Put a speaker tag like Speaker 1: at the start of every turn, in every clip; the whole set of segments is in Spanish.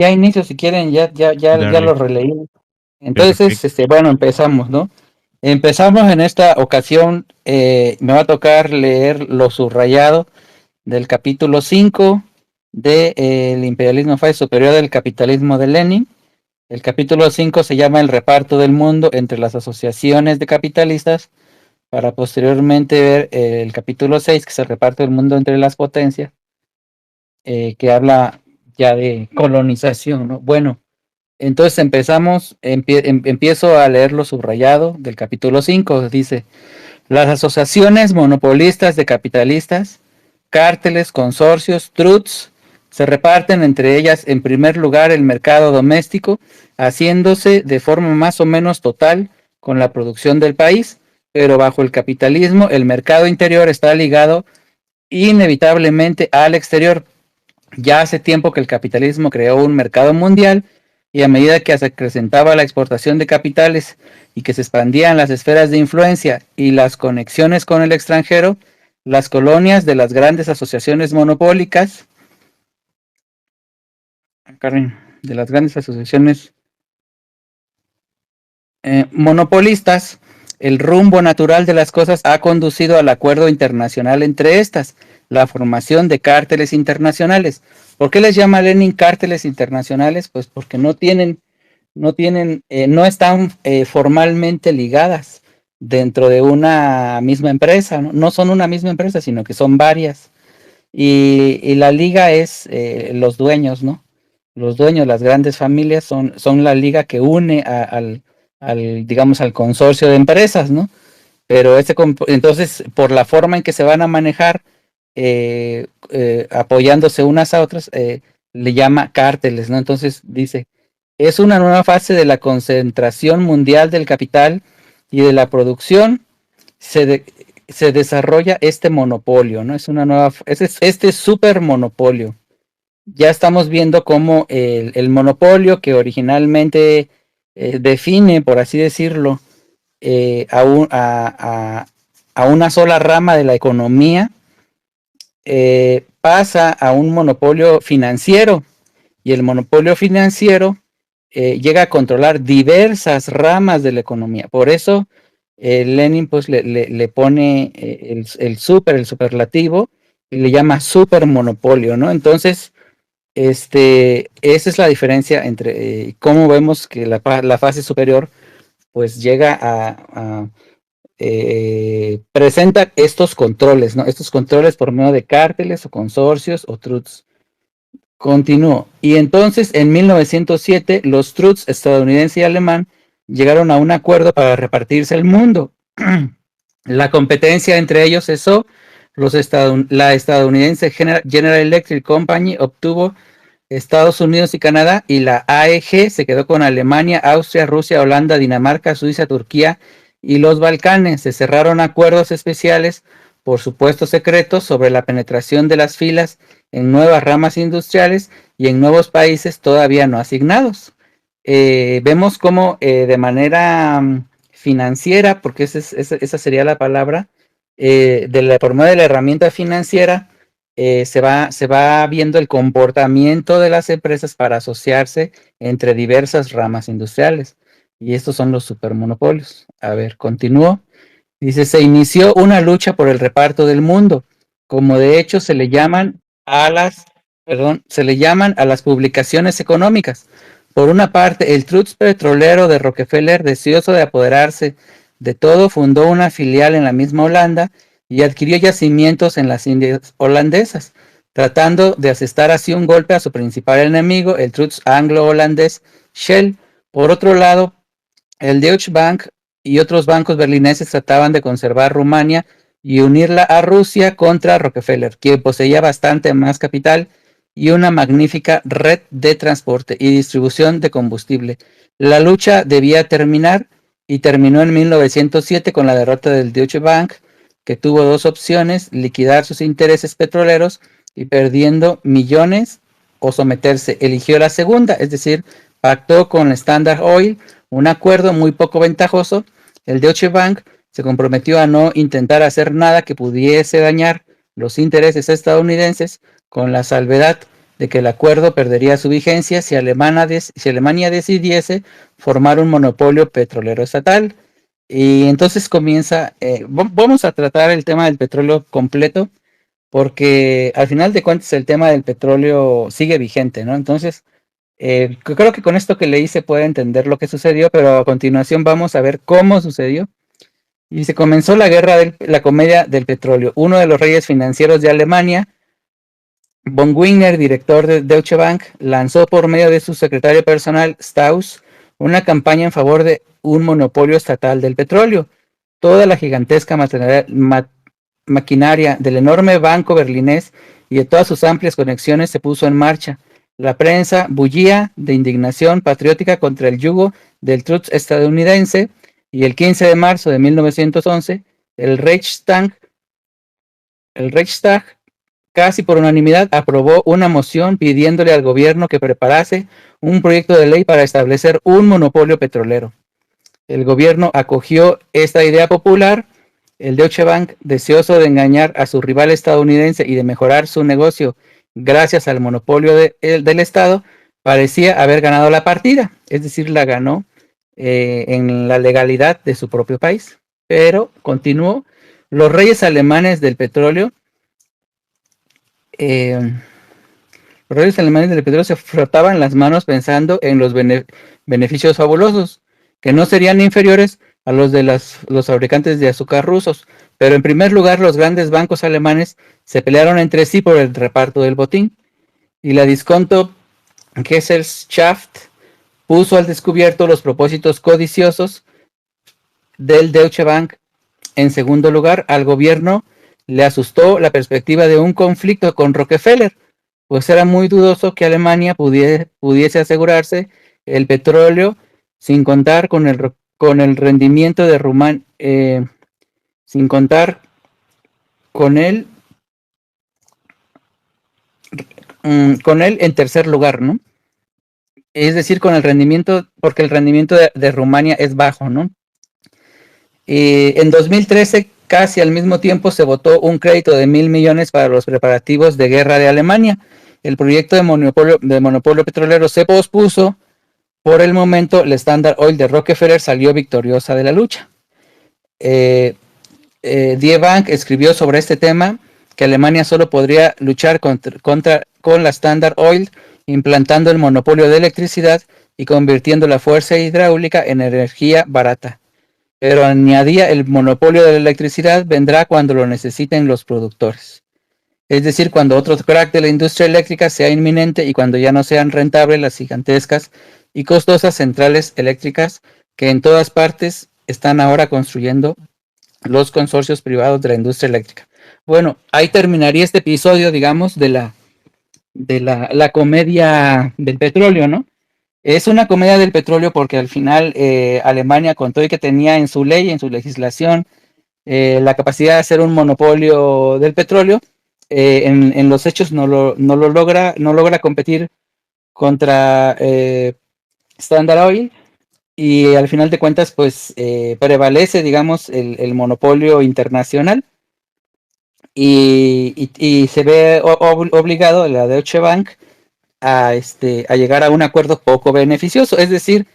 Speaker 1: Ya inicio, si quieren, ya
Speaker 2: Dale,
Speaker 1: lo releí. Entonces,
Speaker 2: perfecto.
Speaker 1: bueno, empezamos, ¿no? Empezamos en esta ocasión, me va a tocar leer lo subrayado del capítulo 5 de El imperialismo fase superior del capitalismo de Lenin. El capítulo 5 se llama El reparto del mundo entre las asociaciones de capitalistas, para posteriormente ver el capítulo 6 que se reparte el mundo entre las potencias, que habla ya de colonización, ¿no? Bueno, entonces empiezo a leer lo subrayado del capítulo 5. Dice: las asociaciones monopolistas de capitalistas, cárteles, consorcios, trusts, se reparten entre ellas en primer lugar el mercado doméstico, haciéndose de forma más o menos total con la producción del país, pero bajo el capitalismo el mercado interior está ligado inevitablemente al exterior. Ya hace tiempo que el capitalismo creó un mercado mundial, y a medida que se acrecentaba la exportación de capitales y que se expandían las esferas de influencia y las conexiones con el extranjero, las colonias de las grandes asociaciones monopólicas, de las grandes asociaciones monopolistas, el rumbo natural de las cosas ha conducido al acuerdo internacional entre estas, la formación de cárteles internacionales. ¿Por qué les llama Lenin cárteles internacionales? Pues porque no están formalmente ligadas dentro de una misma empresa, ¿no? No son una misma empresa, sino que son varias. Y la liga es los dueños, ¿no? Los dueños, las grandes familias son la liga que une digamos, al consorcio de empresas, ¿no? Pero entonces, por la forma en que se van a manejar, apoyándose unas a otras, le llama cárteles, ¿no? Entonces dice: es una nueva fase de la concentración mundial del capital y de la producción. Se, de, se desarrolla este monopolio, ¿no? Es una nueva, este super monopolio. Ya estamos viendo cómo el monopolio que originalmente define, por así decirlo, a una sola rama de la economía, pasa a un monopolio financiero, y el monopolio financiero llega a controlar diversas ramas de la economía. Por eso Lenin pues le pone el superlativo, y le llama supermonopolio, ¿no? Entonces, esa es la diferencia entre cómo vemos que la fase superior pues llega presenta estos controles, ¿no? Estos controles por medio de cárteles o consorcios o trusts. Continuó. Y entonces, en 1907, los trusts estadounidense y alemán llegaron a un acuerdo para repartirse el mundo. La competencia entre ellos cesó. La estadounidense General Electric Company obtuvo Estados Unidos y Canadá, y la AEG se quedó con Alemania, Austria, Rusia, Holanda, Dinamarca, Suiza, Turquía y los Balcanes. Se cerraron acuerdos especiales, por supuesto secretos, sobre la penetración de las filas en nuevas ramas industriales y en nuevos países todavía no asignados. Vemos cómo de manera financiera, porque esa sería la palabra, por medio de la herramienta financiera, se va viendo el comportamiento de las empresas para asociarse entre diversas ramas industriales. Y estos son los supermonopolios. A ver, continúo. Dice: se inició una lucha por el reparto del mundo, como de hecho se le llaman a las publicaciones económicas. Por una parte, el Trust Petrolero de Rockefeller, deseoso de apoderarse de todo, fundó una filial en la misma Holanda y adquirió yacimientos en las Indias holandesas, tratando de asestar así un golpe a su principal enemigo, el Trust anglo-holandés Shell. Por otro lado, el Deutsche Bank y otros bancos berlineses trataban de conservar Rumania y unirla a Rusia contra Rockefeller, quien poseía bastante más capital y una magnífica red de transporte y distribución de combustible. La lucha debía terminar, y terminó en 1907 con la derrota del Deutsche Bank, que tuvo dos opciones: liquidar sus intereses petroleros y perdiendo millones, o someterse. Eligió la segunda, es decir, pactó con Standard Oil un acuerdo muy poco ventajoso. El Deutsche Bank se comprometió a no intentar hacer nada que pudiese dañar los intereses estadounidenses, con la salvedad de que el acuerdo perdería su vigencia si Alemania decidiese formar un monopolio petrolero estatal. Y entonces comienza, vamos a tratar el tema del petróleo completo, porque al final de cuentas el tema del petróleo sigue vigente, ¿no? Entonces, creo que con esto que leí se puede entender lo que sucedió, pero a continuación vamos a ver cómo sucedió. Y se comenzó la comedia del petróleo. Uno de los reyes financieros de Alemania, von Wiener, director de Deutsche Bank, lanzó por medio de su secretario personal, Strauss, una campaña en favor de un monopolio estatal del petróleo. Toda la gigantesca maquinaria del enorme banco berlinés y de todas sus amplias conexiones se puso en marcha. La prensa bullía de indignación patriótica contra el yugo del Trust estadounidense, y el 15 de marzo de 1911 el Reichstag casi por unanimidad aprobó una moción pidiéndole al gobierno que preparase un proyecto de ley para establecer un monopolio petrolero. El gobierno acogió esta idea popular. El Deutsche Bank, deseoso de engañar a su rival estadounidense y de mejorar su negocio gracias al monopolio del Estado, parecía haber ganado la partida, es decir, la ganó en la legalidad de su propio país. Pero continuó, los reyes alemanes del petróleo se frotaban las manos pensando en los beneficios fabulosos, que no serían inferiores a los de los fabricantes de azúcar rusos. Pero en primer lugar, los grandes bancos alemanes se pelearon entre sí por el reparto del botín, y la Disconto Gesellschaft puso al descubierto los propósitos codiciosos del Deutsche Bank. En segundo lugar, al gobierno le asustó la perspectiva de un conflicto con Rockefeller, pues era muy dudoso que Alemania pudiese asegurarse el petróleo sin contar con el rendimiento de Rumania, sin contar con él en tercer lugar, ¿no? Es decir, con el rendimiento, porque el rendimiento de Rumania es bajo, ¿no? En 2013, casi al mismo tiempo, se votó un crédito de 1.000 millones para los preparativos de guerra de Alemania. El proyecto de monopolio petrolero se pospuso. Por el momento, la Standard Oil de Rockefeller salió victoriosa de la lucha. Die Bank escribió sobre este tema que Alemania solo podría luchar con la Standard Oil implantando el monopolio de electricidad y convirtiendo la fuerza hidráulica en energía barata. Pero añadía, el monopolio de la electricidad vendrá cuando lo necesiten los productores. Es decir, cuando otro crack de la industria eléctrica sea inminente y cuando ya no sean rentables las gigantescas y costosas centrales eléctricas que en todas partes están ahora construyendo los consorcios privados de la industria eléctrica. Bueno, ahí terminaría este episodio, digamos, de la comedia del petróleo, ¿no? Es una comedia del petróleo porque al final Alemania contó que tenía en su ley, en su legislación, la capacidad de hacer un monopolio del petróleo. En los hechos no logra competir contra Standard Oil, y al final de cuentas pues prevalece, digamos, el monopolio internacional, y se ve obligado la Deutsche Bank a llegar a un acuerdo poco beneficioso. Es decir,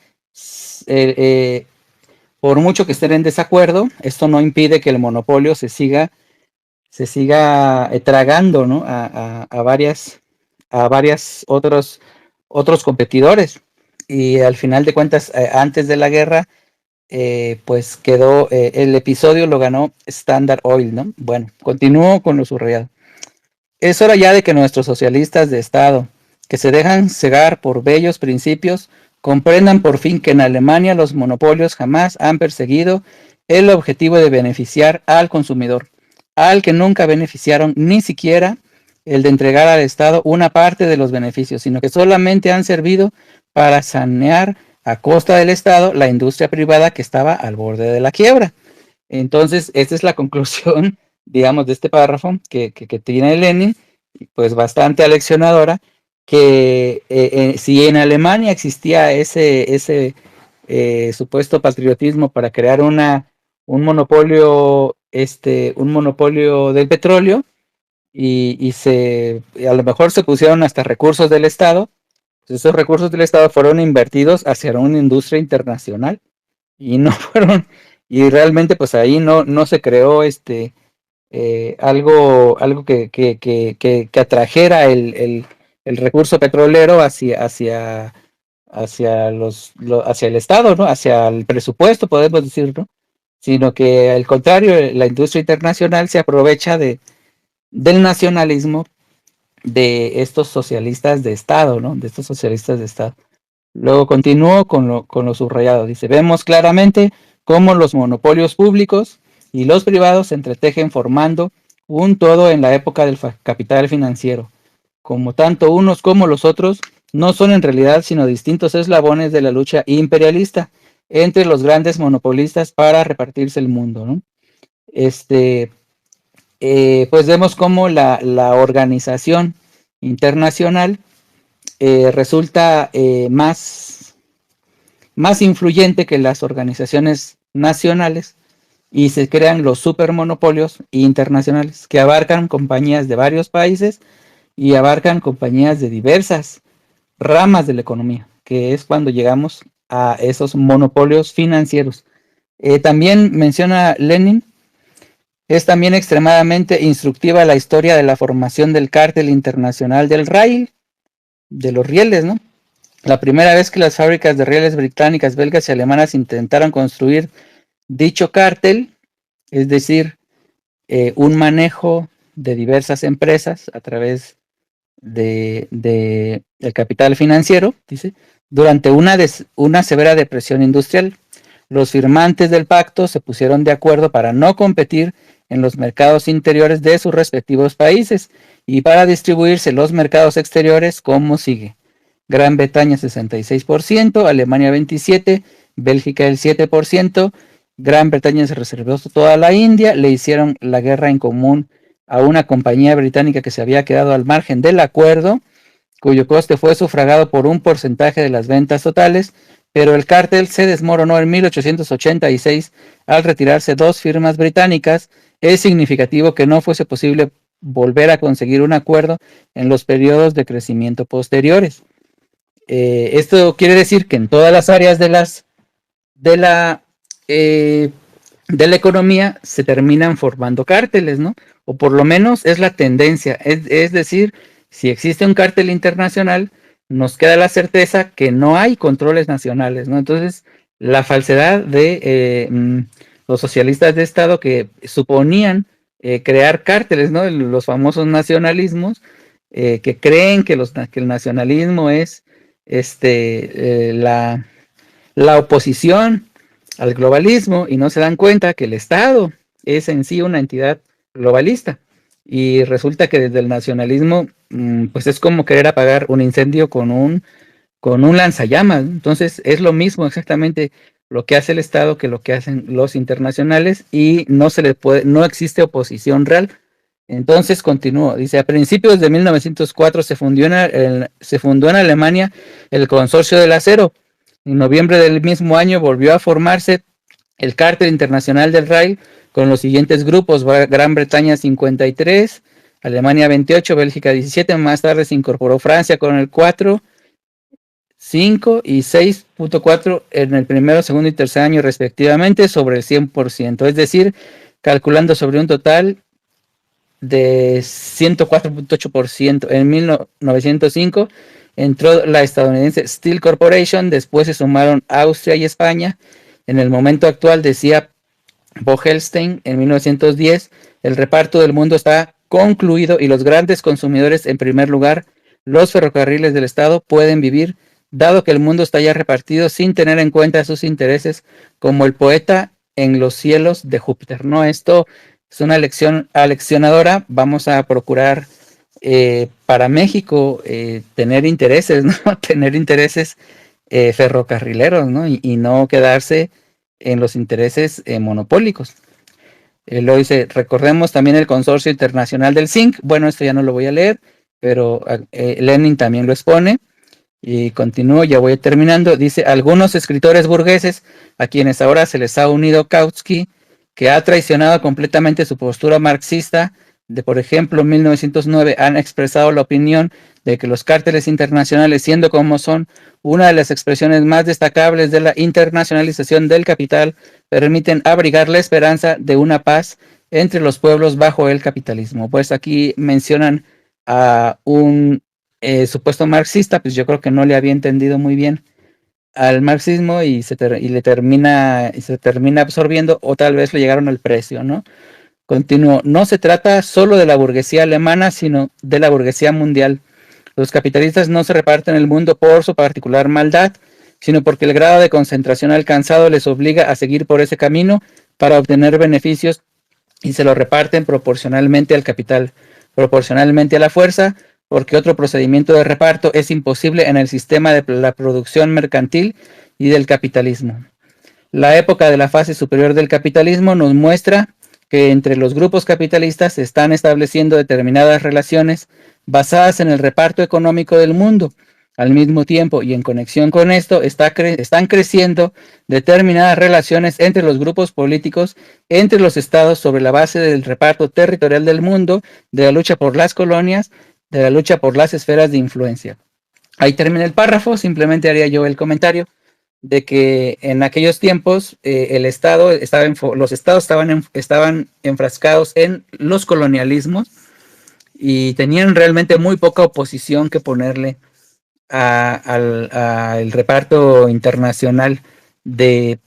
Speaker 1: por mucho que estén en desacuerdo, esto no impide que el monopolio se siga tragando, ¿no? a varias otros competidores. Y al final de cuentas, antes de la guerra, pues quedó, el episodio lo ganó Standard Oil, ¿no? Bueno, continúo con lo subrayado. Es hora ya de que nuestros socialistas de Estado, que se dejan cegar por bellos principios, comprendan por fin que en Alemania los monopolios jamás han perseguido el objetivo de beneficiar al consumidor, al que nunca beneficiaron ni siquiera el de entregar al Estado una parte de los beneficios, sino que solamente han servido para sanear a costa del Estado la industria privada que estaba al borde de la quiebra. Entonces, esta es la conclusión, digamos, de este párrafo que tiene Lenin, pues bastante aleccionadora, que si en Alemania existía ese supuesto patriotismo para crear un monopolio del petróleo, a lo mejor se pusieron hasta recursos del Estado. Esos recursos del Estado fueron invertidos hacia una industria internacional y no fueron, y realmente pues ahí no se creó algo que atrajera el recurso petrolero hacia el Estado, ¿no? Hacia el presupuesto, podemos decir, ¿no? Sino que al contrario, la industria internacional se aprovecha del nacionalismo de estos socialistas de Estado, ¿no? De estos socialistas de Estado. Luego continúo con lo subrayado. Dice, vemos claramente cómo los monopolios públicos y los privados se entretejen formando un todo en la época del capital financiero. Como tanto unos como los otros no son en realidad sino distintos eslabones de la lucha imperialista entre los grandes monopolistas para repartirse el mundo, ¿no? Pues vemos cómo la organización internacional resulta más influyente que las organizaciones nacionales y se crean los supermonopolios internacionales que abarcan compañías de varios países y abarcan compañías de diversas ramas de la economía, que es cuando llegamos a esos monopolios financieros. También menciona Lenin, es también extremadamente instructiva la historia de la formación del cártel internacional del rail, de los rieles, ¿no? La primera vez que las fábricas de rieles británicas, belgas y alemanas intentaron construir dicho cártel, es decir, un manejo de diversas empresas a través del capital financiero, dice, durante una severa depresión industrial. Los firmantes del pacto se pusieron de acuerdo para no competir en los mercados interiores de sus respectivos países y para distribuirse los mercados exteriores como sigue. Gran Bretaña 66%, Alemania 27%, Bélgica el 7%, Gran Bretaña se reservó toda la India, le hicieron la guerra en común a una compañía británica que se había quedado al margen del acuerdo, cuyo coste fue sufragado por un porcentaje de las ventas totales, pero el cártel se desmoronó en 1886 al retirarse 2 firmas británicas. Es significativo que no fuese posible volver a conseguir un acuerdo en los periodos de crecimiento posteriores. Esto quiere decir que en todas las áreas de la economía se terminan formando cárteles, ¿no? O por lo menos es la tendencia. Es decir, si existe un cártel internacional, nos queda la certeza que no hay controles nacionales, ¿no? Entonces, la falsedad de los socialistas de Estado que suponían crear cárteles, ¿no? Los famosos nacionalismos, que creen que el nacionalismo es la oposición al globalismo y no se dan cuenta que el Estado es en sí una entidad globalista y resulta que desde el nacionalismo pues es como querer apagar un incendio con un lanzallamas. Entonces es lo mismo exactamente lo que hace el Estado que lo que hacen los internacionales y no existe oposición real. Entonces continúo, dice, a principios de 1904 se fundó en Alemania el Consorcio del Acero. En noviembre del mismo año volvió a formarse el Cártel Internacional del Rail con los siguientes grupos: Gran Bretaña 53, Alemania 28, Bélgica 17, más tarde se incorporó Francia con el 4, 5 y 6.4 en el primero, segundo y tercer año respectivamente sobre el 100%, es decir, calculando sobre un total de 104.8%. En 1905 entró la estadounidense Steel Corporation, después se sumaron Austria y España. En el momento actual, decía Bogelstein en 1910, el reparto del mundo está concluido y los grandes consumidores, en primer lugar, los ferrocarriles del Estado, pueden vivir, dado que el mundo está ya repartido sin tener en cuenta sus intereses, como el poeta en los cielos de Júpiter. No, esto es una lección aleccionadora. Vamos a procurar para México tener intereses, ¿no? Tener intereses ferrocarrileros, ¿no? Y no quedarse en los intereses monopólicos. Lo dice, recordemos también el Consorcio Internacional del Zinc. Bueno, esto ya no lo voy a leer, pero Lenin también lo expone. Y continúo, ya voy terminando. Dice, algunos escritores burgueses, a quienes ahora se les ha unido Kautsky, que ha traicionado completamente su postura marxista, de, por ejemplo, 1909, han expresado la opinión de que los cárteles internacionales, siendo como son una de las expresiones más destacables de la internacionalización del capital, permiten abrigar la esperanza de una paz entre los pueblos bajo el capitalismo. Pues aquí mencionan a un supuesto marxista, pues yo creo que no le había entendido muy bien al marxismo y se termina absorbiendo, o tal vez le llegaron al precio, ¿no? Continuó, no se trata solo de la burguesía alemana, sino de la burguesía mundial. Los capitalistas no se reparten el mundo por su particular maldad, sino porque el grado de concentración alcanzado les obliga a seguir por ese camino para obtener beneficios, y se lo reparten proporcionalmente al capital, proporcionalmente a la fuerza, porque otro procedimiento de reparto es imposible en el sistema de la producción mercantil y del capitalismo. La época de la fase superior del capitalismo nos muestra que entre los grupos capitalistas se están estableciendo determinadas relaciones basadas en el reparto económico del mundo. Al mismo tiempo, y en conexión con esto, están creciendo determinadas relaciones entre los grupos políticos, entre los estados, sobre la base del reparto territorial del mundo, de la lucha por las colonias, de la lucha por las esferas de influencia. Ahí termina el párrafo, simplemente haría yo el comentario de que en aquellos tiempos el Estado los estados estaban enfrascados en los colonialismos y tenían realmente muy poca oposición que ponerle al reparto internacional de,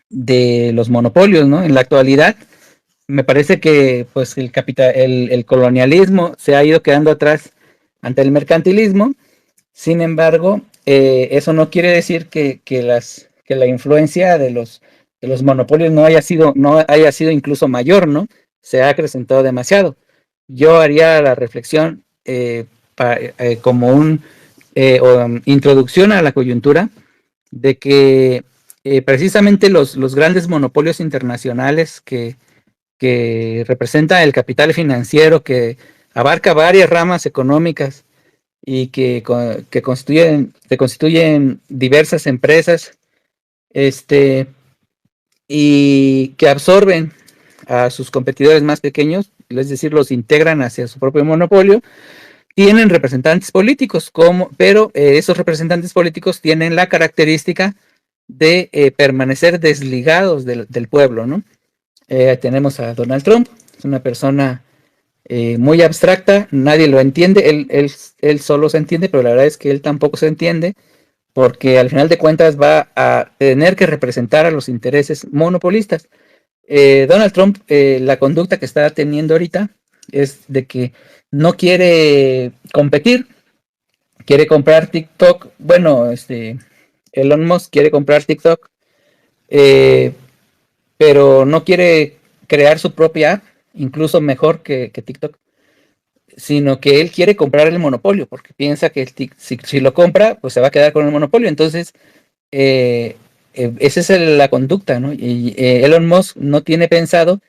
Speaker 1: de los monopolios, ¿no? En la actualidad me parece que pues el colonialismo se ha ido quedando atrás ante el mercantilismo. Sin embargo, eso no quiere decir que la influencia de los monopolios no haya sido incluso mayor, ¿no? Se ha acrecentado demasiado. Yo haría la reflexión como una introducción a la coyuntura de que precisamente los grandes monopolios internacionales que representa el capital financiero, que abarca varias ramas económicas y que constituyen diversas empresas, y que absorben a sus competidores más pequeños, es decir, los integran hacia su propio monopolio, tienen representantes políticos, pero esos representantes políticos tienen la característica de permanecer desligados del pueblo, ¿no? Tenemos a Donald Trump, es una persona muy abstracta, nadie lo entiende, él solo se entiende, pero la verdad es que él tampoco se entiende, porque al final de cuentas va a tener que representar a los intereses monopolistas. Donald Trump, la conducta que está teniendo ahorita es de que no quiere competir, quiere comprar TikTok, bueno, Elon Musk quiere comprar TikTok, pero no quiere crear su propia app, incluso mejor que TikTok, sino que él quiere comprar el monopolio, porque piensa que si lo compra, pues se va a quedar con el monopolio. Entonces, esa es la conducta, ¿no? Y Elon Musk no tiene pensado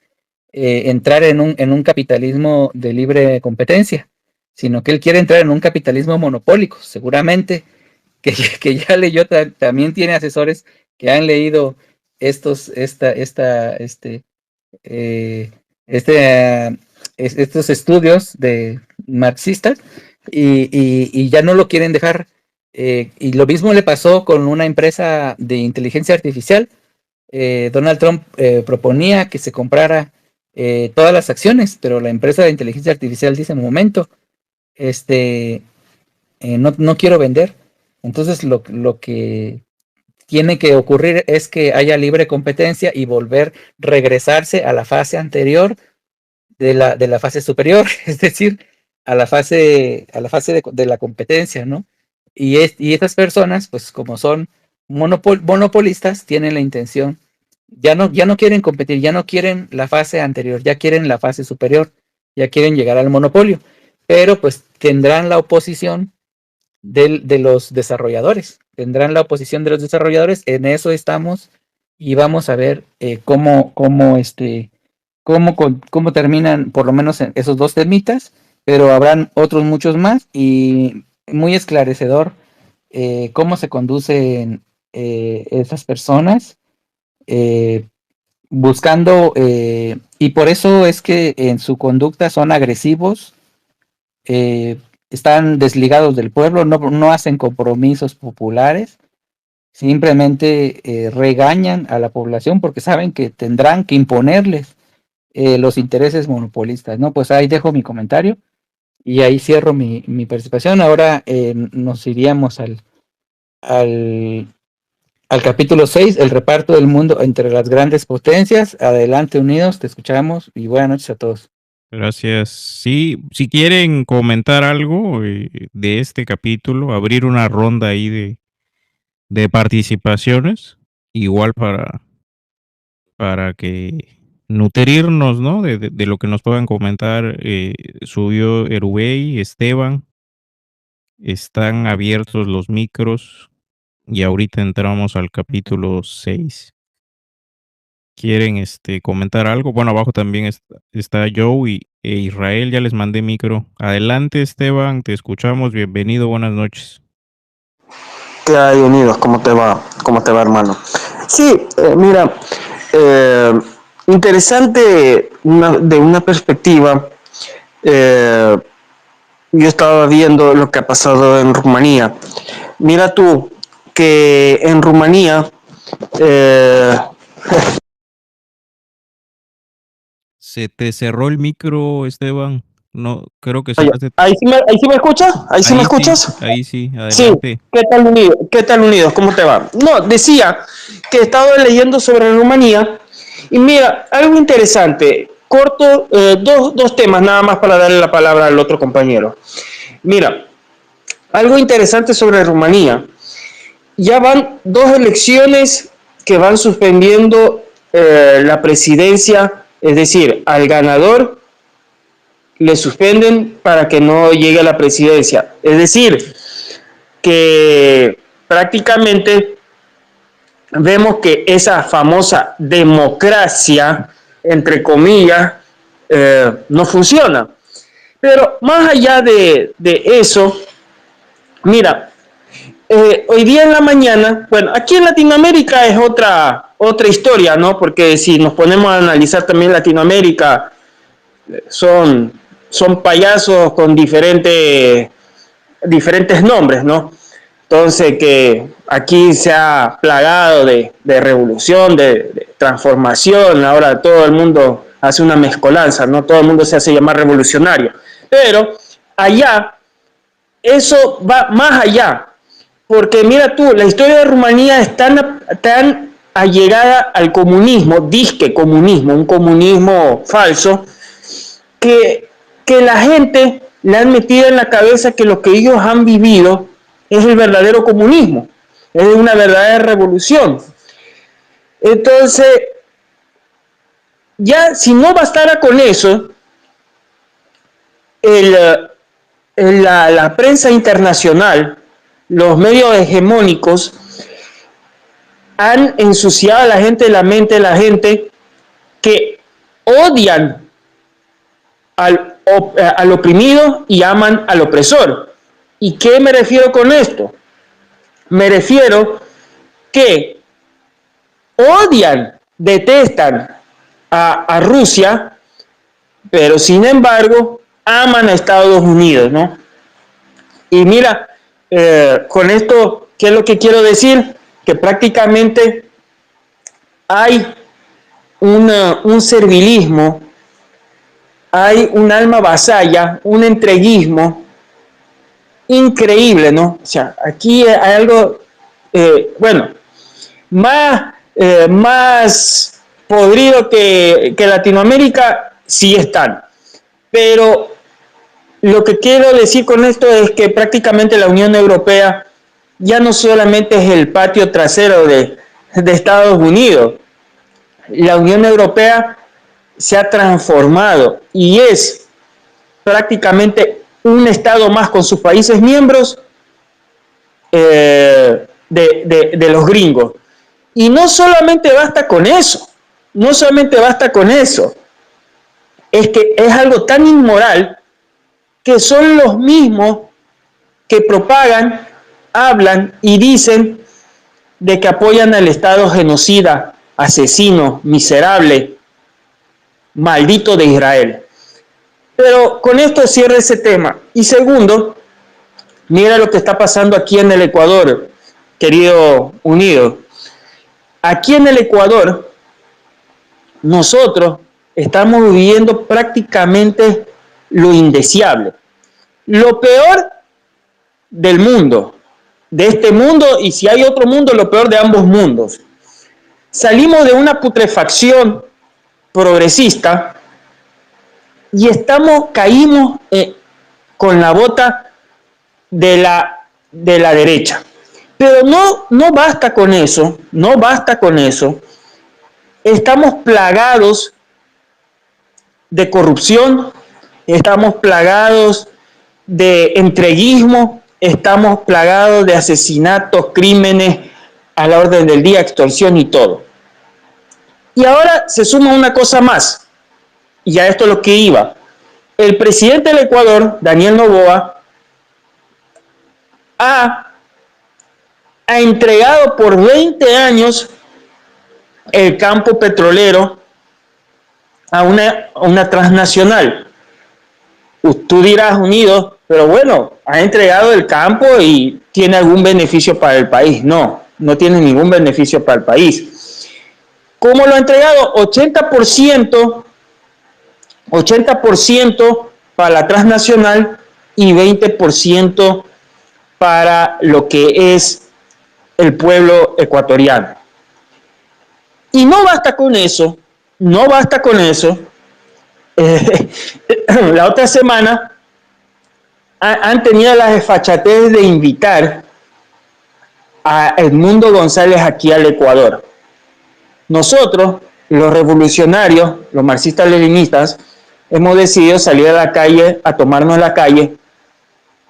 Speaker 1: entrar en un capitalismo de libre competencia, sino que él quiere entrar en un capitalismo monopólico. Seguramente que ya leyó, también tiene asesores que han leído estos estos estudios de marxistas y ya no lo quieren dejar. Y lo mismo le pasó con una empresa de inteligencia artificial. Donald Trump proponía que se comprara todas las acciones, pero la empresa de inteligencia artificial dice: un momento, no quiero vender. Entonces lo que tiene que ocurrir es que haya libre competencia y regresarse a la fase anterior de la fase superior, es decir, a la fase de la competencia, ¿no? Y estas personas, pues como son monopolistas, tienen la intención, ya no quieren competir, ya no quieren la fase anterior, ya quieren la fase superior, ya quieren llegar al monopolio, pero pues tendrán la oposición de los desarrolladores, en eso estamos, y vamos a ver cómo terminan por lo menos en esos dos temitas, pero habrán otros muchos más, y muy esclarecedor cómo se conducen esas personas, eh, buscando, y por eso es que en su conducta son agresivos, están desligados del pueblo, no hacen compromisos populares, simplemente regañan a la población porque saben que tendrán que imponerles los intereses monopolistas, ¿no? Pues ahí dejo mi comentario y ahí cierro mi participación. Ahora nos iríamos al capítulo 6, el reparto del mundo entre las grandes potencias. Adelante, unidos, te escuchamos y buenas noches a todos.
Speaker 2: Gracias. Sí, si quieren comentar algo de este capítulo, abrir una ronda ahí de participaciones, igual para que nutrirnos, ¿no? De lo que nos puedan comentar, subió Erubey, Esteban, están abiertos los micros y ahorita entramos al capítulo 6. ¿Quieren comentar algo? Bueno, abajo también está Joe e Israel, ya les mandé micro. Adelante, Esteban, te escuchamos, bienvenido, buenas noches.
Speaker 3: ¿Qué hay, unidos? ¿Cómo te va? ¿Cómo te va, hermano? Sí, mira, interesante de una perspectiva. Yo estaba viendo lo que ha pasado en Rumanía. Mira tú que en Rumanía
Speaker 2: Se te cerró el micro, Esteban. No, creo que
Speaker 3: ¿Ahí sí me escuchas? ¿Ahí sí me escuchas?
Speaker 2: Ahí sí,
Speaker 3: Sí,
Speaker 2: adelante.
Speaker 3: ¿qué tal, unidos? ¿Qué tal, unidos? ¿Cómo te va? No, decía que he estado leyendo sobre Rumanía y mira, algo interesante, corto, dos temas nada más para darle la palabra al otro compañero. Mira, algo interesante sobre Rumanía. Ya van 2 elecciones que van suspendiendo la presidencia, es decir, al ganador le suspenden para que no llegue a la presidencia. Es decir, que prácticamente vemos que esa famosa democracia, entre comillas, no funciona. Pero más allá de eso, mira, hoy día en la mañana, bueno, aquí en Latinoamérica es otra historia, ¿no? Porque si nos ponemos a analizar también Latinoamérica, son payasos con diferentes nombres, ¿no? Entonces, que aquí se ha plagado de revolución, de transformación, ahora todo el mundo hace una mezcolanza, ¿no? Todo el mundo se hace llamar revolucionario. Pero allá, eso va más allá, porque mira tú, la historia de Rumanía es tan allegada al comunismo, disque comunismo, un comunismo falso, que la gente le han metido en la cabeza que lo que ellos han vivido es el verdadero comunismo, es una verdadera revolución. Entonces, ya si no bastara con eso, la prensa internacional, los medios hegemónicos, han ensuciado a la gente, la mente de la gente, que odian al oprimido y aman al opresor. ¿Y qué me refiero con esto? Me refiero que odian, detestan a Rusia, pero sin embargo aman a Estados Unidos, ¿no? Y mira, con esto, ¿qué es lo que quiero decir? Que prácticamente hay un servilismo, hay un alma vasalla, un entreguismo increíble, ¿no? O sea, aquí hay algo, bueno, más podrido que Latinoamérica, sí están. Pero lo que quiero decir con esto es que prácticamente la Unión Europea ya no solamente es el patio trasero de Estados Unidos. La Unión Europea se ha transformado y es prácticamente un Estado más con sus países miembros de los gringos. Y no solamente basta con eso, no solamente basta con eso, es que es algo tan inmoral que son los mismos que propagan, hablan y dicen de que apoyan al Estado genocida asesino, miserable, maldito de Israel. Pero con esto cierra ese tema. Y segundo, mira lo que está pasando aquí en el Ecuador, querido Unido. Aquí en el Ecuador, nosotros estamos viviendo prácticamente lo indeseable. Lo peor del mundo, de este mundo, y si hay otro mundo, lo peor de ambos mundos. Salimos de una putrefacción progresista y caímos con la bota de la derecha. Pero no basta con eso, no basta con eso. Estamos plagados de corrupción, estamos plagados de entreguismo, estamos plagados de asesinatos, crímenes a la orden del día, extorsión y todo. Y ahora se suma una cosa más, y a esto es lo que iba. El presidente del Ecuador, Daniel Noboa, ha entregado por 20 años el campo petrolero a una transnacional. Tú dirás, Unidos, pero bueno, ha entregado el campo y tiene algún beneficio para el país. No, no tiene ningún beneficio para el país. ¿Cómo lo ha entregado? 80% para la transnacional y 20% para lo que es el pueblo ecuatoriano. Y no basta con eso, no basta con eso. La otra semana han tenido la desfachatez de invitar a Edmundo González aquí al Ecuador. Nosotros, los revolucionarios, los marxistas-leninistas, hemos decidido salir a la calle, a tomarnos la calle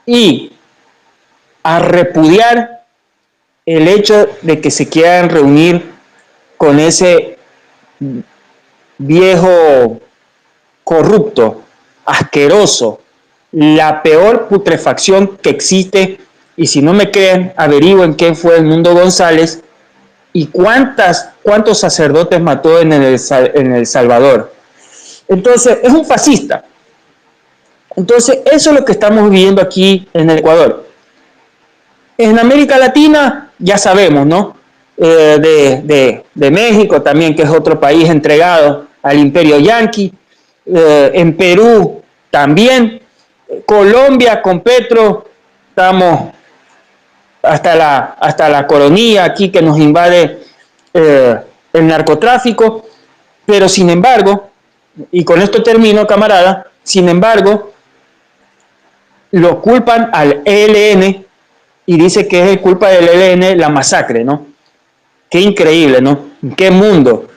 Speaker 3: y a repudiar el hecho de que se quieran reunir con ese viejo corrupto, asqueroso, la peor putrefacción que existe. Y si no me creen, averigüen quién fue Edmundo González y cuántos sacerdotes mató en El Salvador. Entonces, es un fascista. Entonces, eso es lo que estamos viviendo aquí en el Ecuador. En América Latina, ya sabemos, ¿no? De México también, que es otro país entregado al imperio yanqui. En Perú también. Colombia con Petro, estamos hasta la coronilla aquí que nos invade el narcotráfico. Pero sin embargo, y con esto termino, camarada, sin embargo, lo culpan al ELN y dice que es culpa del ELN la masacre, ¿no? Qué increíble, ¿no? Qué mundo.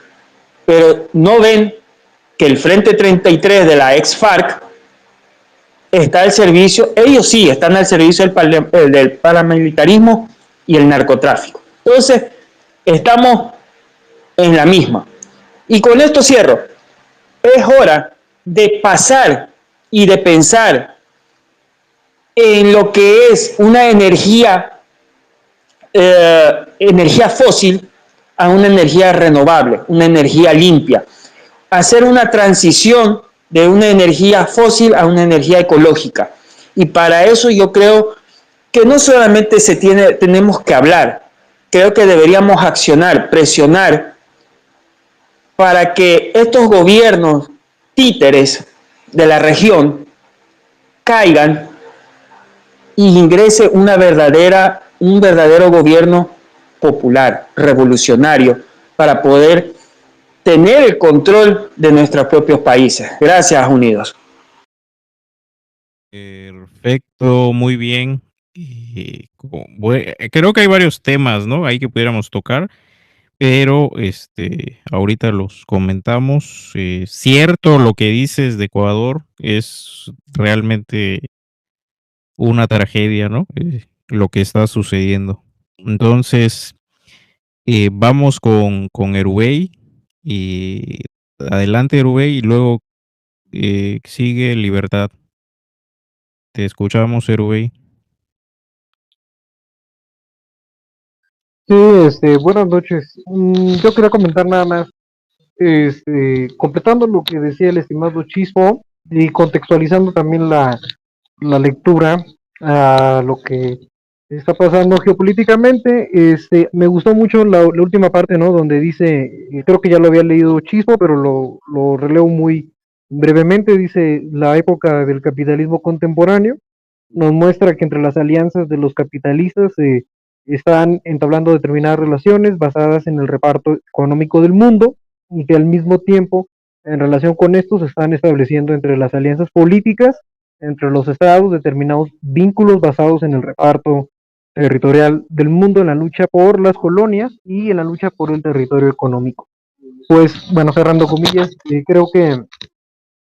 Speaker 3: Pero no ven que el Frente 33 de la ex-FARC está al servicio, ellos sí están al servicio del paramilitarismo y el narcotráfico. Entonces, estamos en la misma. Y con esto cierro. Es hora de pasar y de pensar en lo que es una energía fósil a una energía renovable, una energía limpia. Hacer una transición de una energía fósil a una energía ecológica. Y para eso yo creo que no solamente tenemos que hablar, creo que deberíamos accionar, presionar para que estos gobiernos títeres de la región caigan y ingrese un verdadero gobierno popular, revolucionario, para poder tener el control de nuestros propios países. Gracias, Unidos.
Speaker 2: Perfecto, muy bien. Creo que hay varios temas, ¿no? Ahí que pudiéramos tocar, pero ahorita los comentamos. Cierto, lo que dices de Ecuador es realmente una tragedia, ¿no? Lo que está sucediendo. Entonces, vamos con Erubey y adelante Erubey y luego sigue Libertad. Te escuchamos, Erubey.
Speaker 4: Sí, buenas noches. Yo quería comentar nada más, completando lo que decía el estimado Chispo y contextualizando también la lectura a lo que está pasando geopolíticamente. Me gustó mucho la última parte, ¿no? Donde dice, creo que ya lo había leído Chispo, pero lo releo muy brevemente. Dice, la época del capitalismo contemporáneo nos muestra que entre las alianzas de los capitalistas están entablando determinadas relaciones basadas en el reparto económico del mundo y que al mismo tiempo, en relación con esto, se están estableciendo entre las alianzas políticas, entre los estados, determinados vínculos basados en el reparto territorial del mundo, en la lucha por las colonias y en la lucha por el territorio económico. Pues, bueno, cerrando comillas, creo que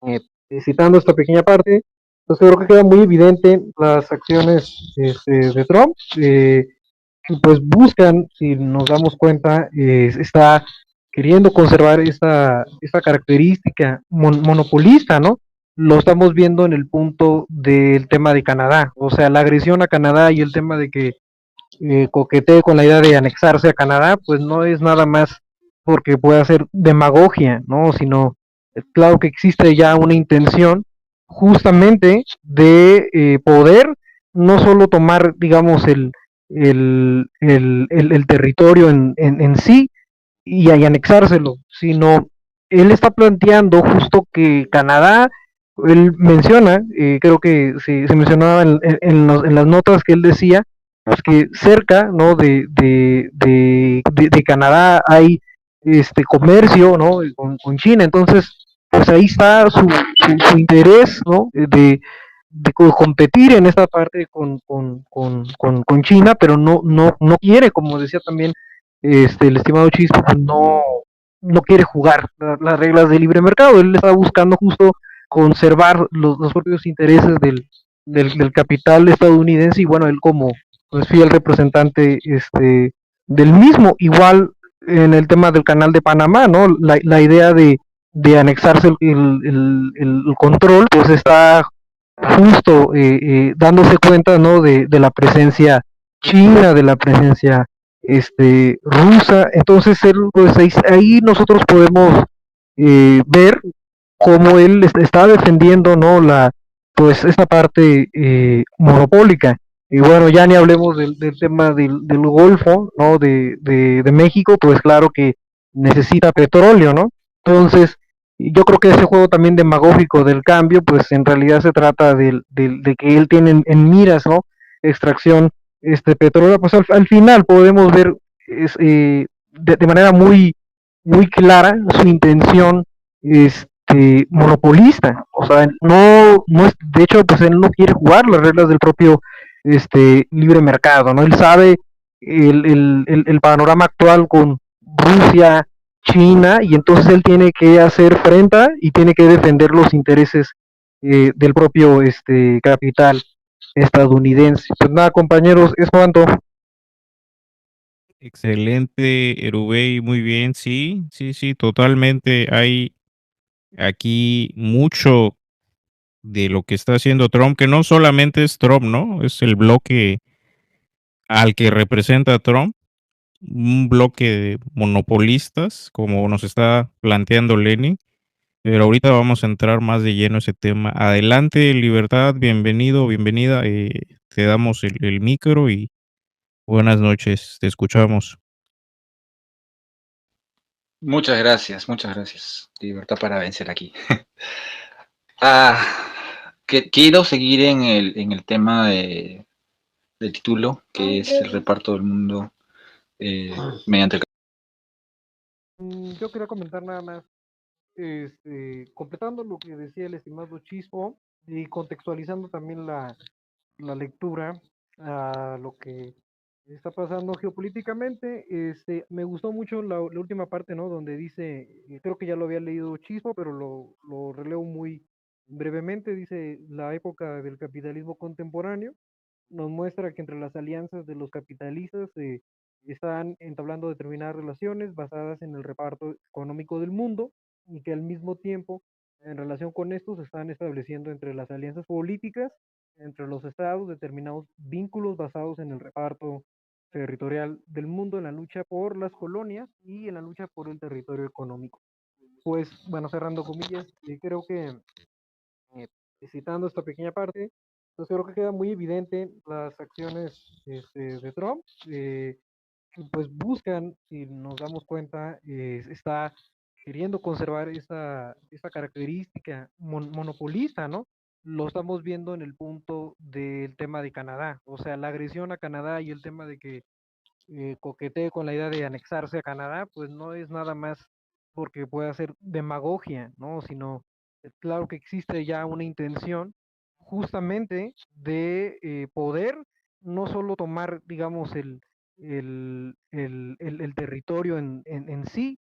Speaker 4: eh, citando esta pequeña parte, pues creo que queda muy evidente las acciones de Trump, pues buscan, si nos damos cuenta, está queriendo conservar esta característica monopolista, ¿no? Lo estamos viendo en el punto del tema de Canadá, o sea, la agresión a Canadá y el tema de que coquetee con la idea de anexarse a Canadá, pues no es nada más porque pueda ser demagogia, ¿no? Sino, claro que existe ya una intención justamente de poder no solo tomar, digamos, el territorio en sí y anexárselo, sino él está planteando justo que Canadá, él menciona, creo que se mencionaba en las notas que él decía, pues que cerca, ¿no? De Canadá hay comercio, ¿no? Con China, entonces, pues ahí está su interés, ¿no? De competir en esta parte con China, pero no quiere, como decía también el estimado Chispo, pues no quiere jugar las reglas del libre mercado, él está buscando justo conservar los propios intereses del capital estadounidense y bueno, él como pues, fiel representante del mismo, igual en el tema del canal de Panamá, ¿no? La idea de anexarse el control, pues está justo dándose cuenta, ¿no? De la presencia china, de la presencia rusa. Entonces, él, pues ahí nosotros podemos ver cómo él está defendiendo, ¿no? Pues esta parte monopólica. Y bueno, ya ni hablemos del tema del Golfo, ¿no? De México, pues claro que necesita petróleo, ¿no? Entonces, yo creo que ese juego también demagógico del cambio, pues en realidad se trata de que él tiene en miras, ¿no? Extracción petróleo, pues al final podemos ver de manera muy clara su intención monopolista. O sea, no es, de hecho, pues él no quiere jugar las reglas del propio libre mercado, ¿no? Él sabe el panorama actual con Rusia, China, y entonces él tiene que hacer frente y tiene que defender los intereses del propio capital estadounidense. Pues nada, compañeros, es cuanto.
Speaker 2: Excelente, Erubey, muy bien, sí, sí, sí, totalmente. Hay aquí mucho de lo que está haciendo Trump, que no solamente es Trump, ¿no? Es el bloque al que representa Trump, un bloque de monopolistas, como nos está planteando Lenny. Pero ahorita vamos a entrar más de lleno a ese tema. Adelante, Libertad, bienvenido, bienvenida. Te damos el micro y buenas noches, te escuchamos.
Speaker 5: Muchas gracias. Libertad para vencer aquí. Quiero seguir en el tema del título, que es el reparto del mundo mediante el...
Speaker 4: Yo quería comentar nada más, completando lo que decía el estimado Chispo y contextualizando también la lectura a lo que está pasando geopolíticamente. Me gustó mucho la última parte, ¿no? Donde dice, creo que ya lo había leído Chispo, pero lo releo muy brevemente. Dice, la época del capitalismo contemporáneo nos muestra que entre las alianzas de los capitalistas están entablando determinadas relaciones basadas en el reparto económico del mundo y que al mismo tiempo, en relación con esto, se están estableciendo entre las alianzas políticas, entre los estados, determinados vínculos basados en el reparto territorial del mundo en la lucha por las colonias y en la lucha por el territorio económico. Pues, bueno, cerrando comillas, creo que eh, citando esta pequeña parte, pues creo que queda muy evidente las acciones de Trump, pues buscan, si nos damos cuenta, está queriendo conservar esa característica monopolista, ¿no? Lo estamos viendo en el punto del tema de Canadá, o sea, la agresión a Canadá y el tema de que coquetee con la idea de anexarse a Canadá, pues no es nada más porque pueda ser demagogia, ¿no? Sino, claro que existe ya una intención justamente de poder no solo tomar, digamos, el territorio en sí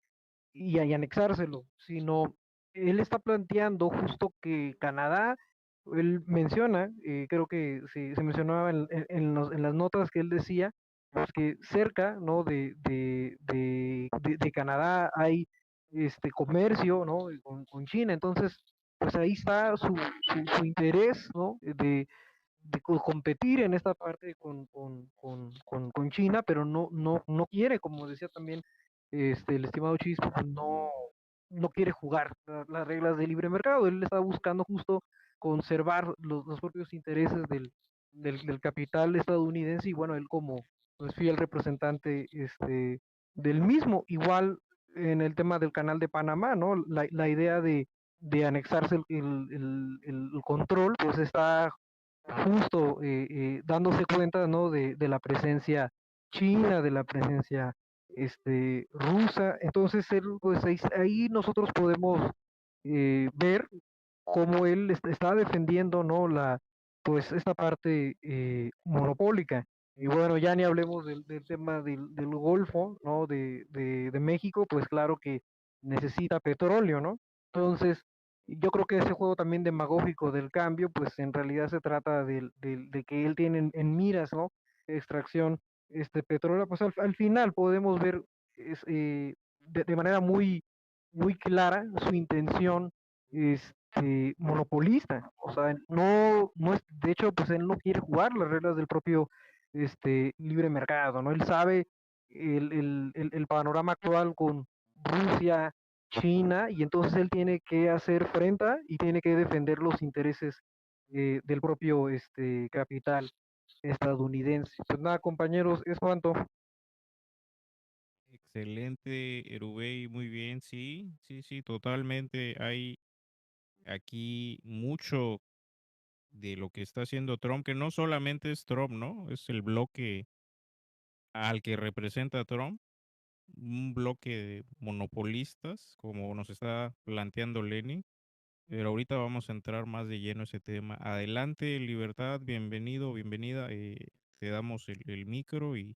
Speaker 4: y anexárselo, sino él está planteando justo que Canadá, él menciona, creo que se mencionaba en las notas que él decía, pues que cerca, ¿no? De Canadá hay comercio, ¿no? Con China, entonces, pues ahí está su interés, ¿no? De competir en esta parte con China, pero no quiere, como decía también el estimado Chispo, pues no quiere jugar las reglas de libre mercado. Él está buscando justo conservar los propios intereses del capital estadounidense y bueno, él como pues, fiel representante del mismo. Igual en el tema del canal de Panamá, ¿no? La idea de anexarse el control, pues está justo dándose cuenta, ¿no? De la presencia china, de la presencia rusa. Entonces, él, pues ahí nosotros podemos ver cómo él está defendiendo, ¿no? Pues esta parte monopólica. Y bueno, ya ni hablemos del tema del Golfo, ¿no? De México, pues claro que necesita petróleo, ¿no? Entonces, yo creo que ese juego también demagógico del cambio, pues en realidad se trata de que él tiene en miras, ¿no? Extracción petróleo, pues al final podemos ver de manera muy clara su intención monopolista. O sea, no es, de hecho, pues él no quiere jugar las reglas del propio libre mercado, ¿no? Él sabe el panorama actual con Rusia, China, y entonces él tiene que hacer frente y tiene que defender los intereses del propio capital estadounidense. Pues nada, compañeros, es cuanto.
Speaker 2: Excelente, Erubey, muy bien, sí, sí, sí, totalmente. Hay aquí mucho de lo que está haciendo Trump, que no solamente es Trump, ¿no? Es el bloque al que representa Trump, un bloque de monopolistas, como nos está planteando Lenin. Pero ahorita vamos a entrar más de lleno a ese tema. Adelante, Libertad, bienvenido, bienvenida. Te damos el micro y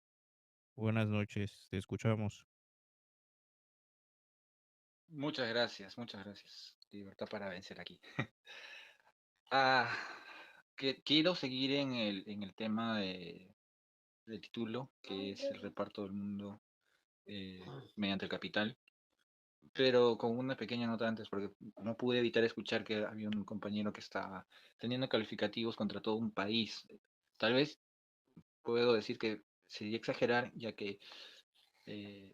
Speaker 2: buenas noches, te escuchamos.
Speaker 5: Muchas gracias. Libertad para vencer aquí. Ah, quiero seguir en el tema del título, que es el reparto del mundo mediante el capital, pero con una pequeña nota antes, porque no pude evitar escuchar que había un compañero que estaba teniendo calificativos contra todo un país. Tal vez puedo decir que sería exagerar, ya que eh,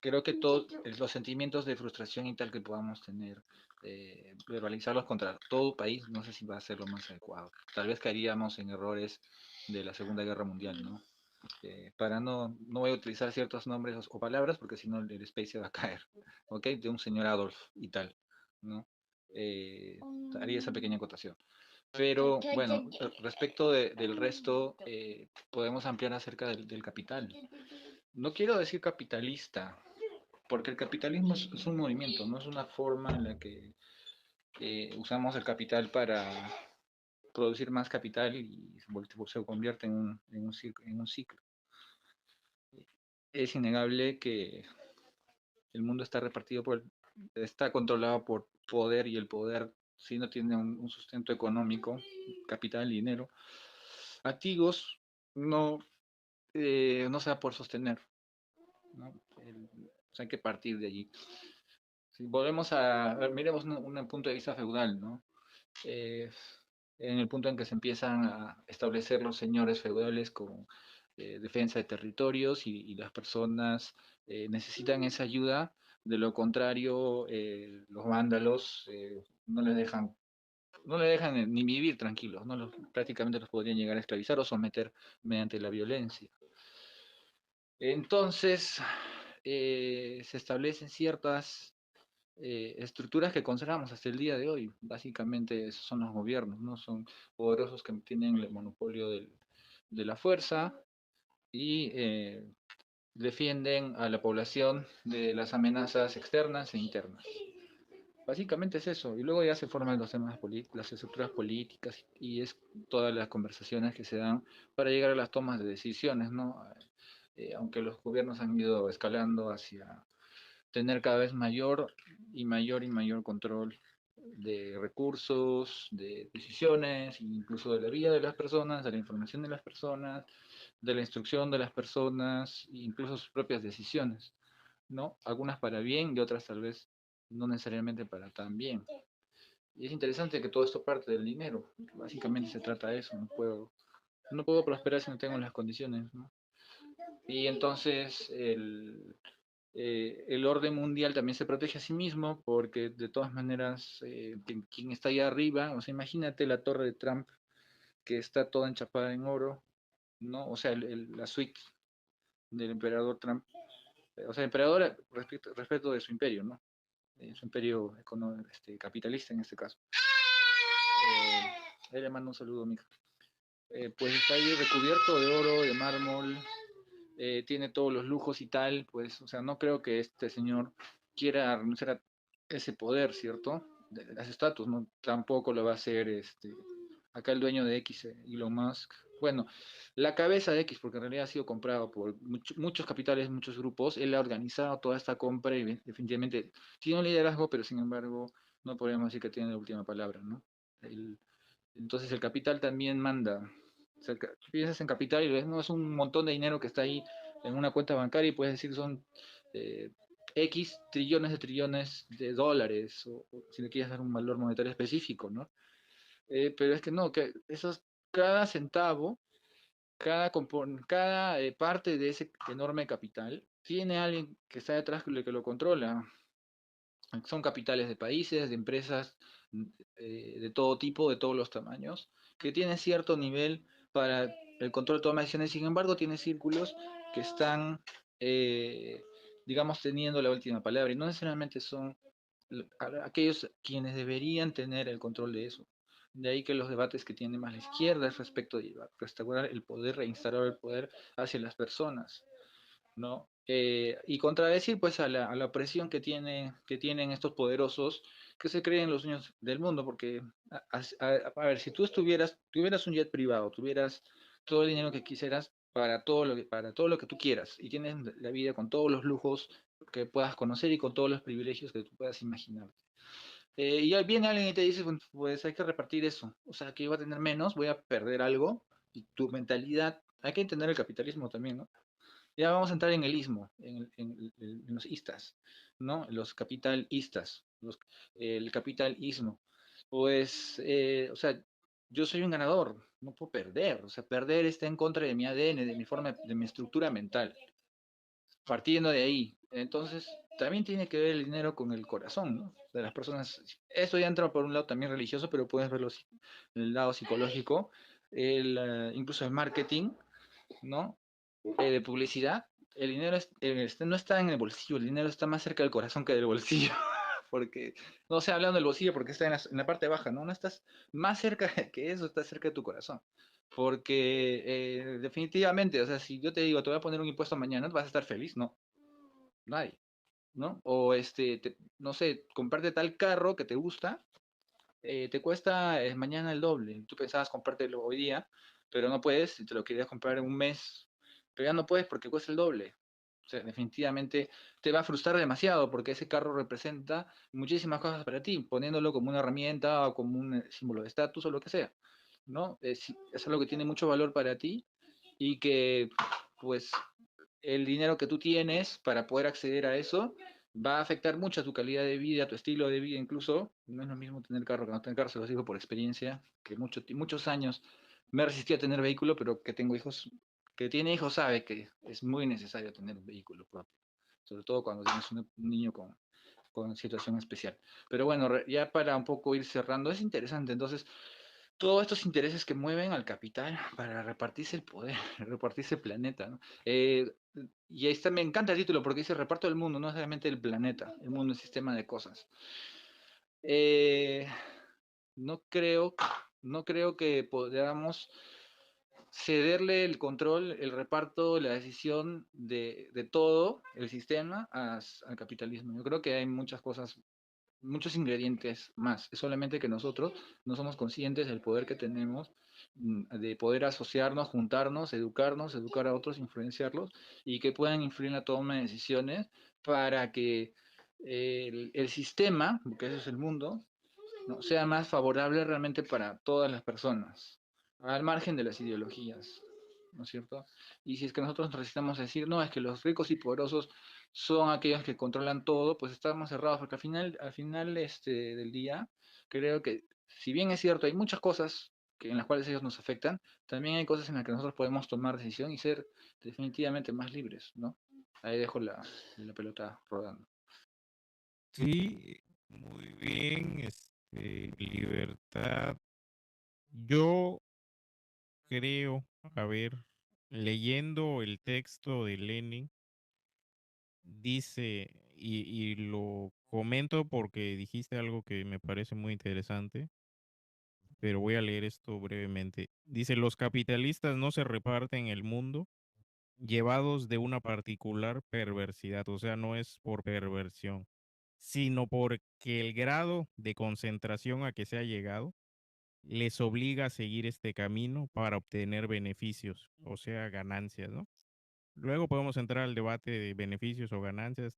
Speaker 5: creo que todos los sentimientos de frustración y tal que podamos tener, verbalizarlos contra todo país, no sé si va a ser lo más adecuado. Tal vez caeríamos en errores de la Segunda Guerra Mundial, ¿no? Para no voy a utilizar ciertos nombres o palabras porque si no el space se va a caer, ¿ok? De un señor Adolf y tal, ¿no? Haría esa pequeña acotación. Pero bueno, respecto del resto, podemos ampliar acerca del capital. No quiero decir capitalista, porque el capitalismo es un movimiento, no es una forma en la que usamos el capital para producir más capital y se convierte en un ciclo. Es innegable que el mundo está repartido está controlado por poder y el poder, si no tiene un sustento económico, capital y dinero, activos, no se va por sostener, ¿no? O sea, hay que partir de allí. Si volvemos miremos un punto de vista feudal, ¿no? En el punto en que se empiezan a establecer los señores feudales defensa de territorios y las personas necesitan esa ayuda. De lo contrario, los vándalos no les dejan ni vivir tranquilos, ¿no? Prácticamente los podrían llegar a esclavizar o someter mediante la violencia. Entonces, se establecen ciertas estructuras que conservamos hasta el día de hoy. Básicamente esos son los gobiernos, ¿no? Son poderosos que tienen el monopolio de la fuerza y defienden a la población de las amenazas externas e internas. Básicamente es eso, y luego ya se forman los temas las estructuras políticas y es todas las conversaciones que se dan para llegar a las tomas de decisiones, ¿no? Aunque los gobiernos han ido escalando hacia tener cada vez mayor y mayor y mayor control de recursos, de decisiones, incluso de la vida de las personas, de la información de las personas, de la instrucción de las personas, e incluso sus propias decisiones, ¿no? Algunas para bien y otras tal vez no necesariamente para tan bien. Y es interesante que todo esto parte del dinero. Básicamente se trata de eso. No puedo prosperar si no tengo las condiciones, ¿no? Y entonces el orden mundial también se protege a sí mismo porque de todas maneras quien está allá arriba, o sea, imagínate la torre de Trump que está toda enchapada en oro, ¿no? O sea, la suite del emperador Trump, o sea, emperador respecto de su imperio, ¿no? Su imperio capitalista en este caso. Ahí le mando un saludo, mija. Pues está ahí recubierto de oro, de mármol, tiene todos los lujos y tal, pues, o sea, no creo que este señor quiera renunciar a ese poder, ¿cierto? De las estatuas, ¿no? Tampoco lo va a hacer acá el dueño de X, Elon Musk. Bueno, la cabeza de X, porque en realidad ha sido comprado por muchos capitales, muchos grupos. Él ha organizado toda esta compra y definitivamente tiene un liderazgo, pero sin embargo no podemos decir que tiene la última palabra, ¿no? Entonces el capital también manda. O sea, piensas en capital y ves, no, es un montón de dinero que está ahí en una cuenta bancaria y puedes decir son X trillones de dólares, o si le quieres dar un valor monetario específico, ¿no? Pero es que no, que cada centavo, cada parte de ese enorme capital, tiene alguien que está detrás que lo controla. Son capitales de países, de empresas de todo tipo, de todos los tamaños, que tienen cierto nivel para el control de tomas de decisiones. Sin embargo, tiene círculos que están, digamos, teniendo la última palabra y no necesariamente son aquellos quienes deberían tener el control de eso. De ahí que los debates que tiene más la izquierda es respecto de restaurar el poder, reinstalar el poder hacia las personas, ¿no? Y contradecir pues a la opresión que tienen estos poderosos que se creen los dueños del mundo, porque a ver, si tú tuvieras un jet privado, tuvieras todo el dinero que quisieras para todo lo que tú quieras, y tienes la vida con todos los lujos que puedas conocer y con todos los privilegios que tú puedas imaginar. Y ahí viene alguien y te dice, pues hay que repartir eso, o sea, que yo voy a tener menos, voy a perder algo, y tu mentalidad, hay que entender el capitalismo también, ¿no? Ya vamos a entrar en el ismo, en los istas, ¿no? Los capitalistas, el capitalismo. Pues, o sea, yo soy un ganador, no puedo perder. O sea, perder está en contra de mi ADN, de mi forma, de mi estructura mental. Partiendo de ahí. Entonces, también tiene que ver el dinero con el corazón, ¿no? De las personas. Esto ya entra por un lado también religioso, pero puedes verlo en el lado psicológico, incluso el marketing, ¿no? De publicidad, el dinero no está en el bolsillo, el dinero está más cerca del corazón que del bolsillo, porque, no sé, hablando del bolsillo porque está en la parte baja, ¿no? No estás más cerca que eso, estás cerca de tu corazón, porque definitivamente, o sea, si yo te digo, te voy a poner un impuesto mañana, ¿vas a estar feliz? No, nadie, ¿no? O no sé, comprarte tal carro que te gusta, te cuesta mañana el doble, tú pensabas comprártelo hoy día, pero no puedes, y te lo querías comprar en un mes, pero ya no puedes porque cuesta el doble. O sea, definitivamente te va a frustrar demasiado porque ese carro representa muchísimas cosas para ti, poniéndolo como una herramienta o como un símbolo de estatus o lo que sea, ¿no? Es algo que tiene mucho valor para ti y que, pues, el dinero que tú tienes para poder acceder a eso va a afectar mucho a tu calidad de vida, a tu estilo de vida incluso. No es lo mismo tener carro que no tener carro, se lo digo por experiencia, que muchos años me resistí a tener vehículo, pero que tengo hijos, que tiene hijos sabe que es muy necesario tener un vehículo propio, sobre todo cuando tienes un niño con situación especial. Pero bueno, ya para un poco ir cerrando, es interesante. Entonces, todos estos intereses que mueven al capital para repartirse el poder, repartirse el planeta, ¿no? Y ahí está, me encanta el título porque dice reparto del mundo, no necesariamente el planeta, el mundo es sistema de cosas. Eh, no creo, no creo que podamos cederle el control, el reparto, la decisión de todo el sistema al capitalismo. Yo creo que hay muchas cosas, muchos ingredientes más. Es solamente que nosotros no somos conscientes del poder que tenemos, de poder asociarnos, juntarnos, educar a otros, influenciarlos y que puedan influir en la toma de decisiones para que el sistema, porque ese es el mundo, ¿no?, sea más favorable realmente para todas las personas, al margen de las ideologías, ¿no es cierto? Y si es que nosotros necesitamos decir, no, es que los ricos y poderosos son aquellos que controlan todo, pues estamos cerrados, porque al final del día, creo que, si bien es cierto, hay muchas cosas en las cuales ellos nos afectan, también hay cosas en las que nosotros podemos tomar decisión y ser definitivamente más libres, ¿no? Ahí dejo la pelota rodando.
Speaker 2: Sí, muy bien, libertad. Yo creo, a ver, leyendo el texto de Lenin, dice, y lo comento porque dijiste algo que me parece muy interesante, pero voy a leer esto brevemente. Dice, los capitalistas no se reparten el mundo llevados de una particular perversidad, o sea, no es por perversión, sino porque el grado de concentración a que se ha llegado les obliga a seguir este camino para obtener beneficios, o sea, ganancias, ¿no? Luego podemos entrar al debate de beneficios o ganancias,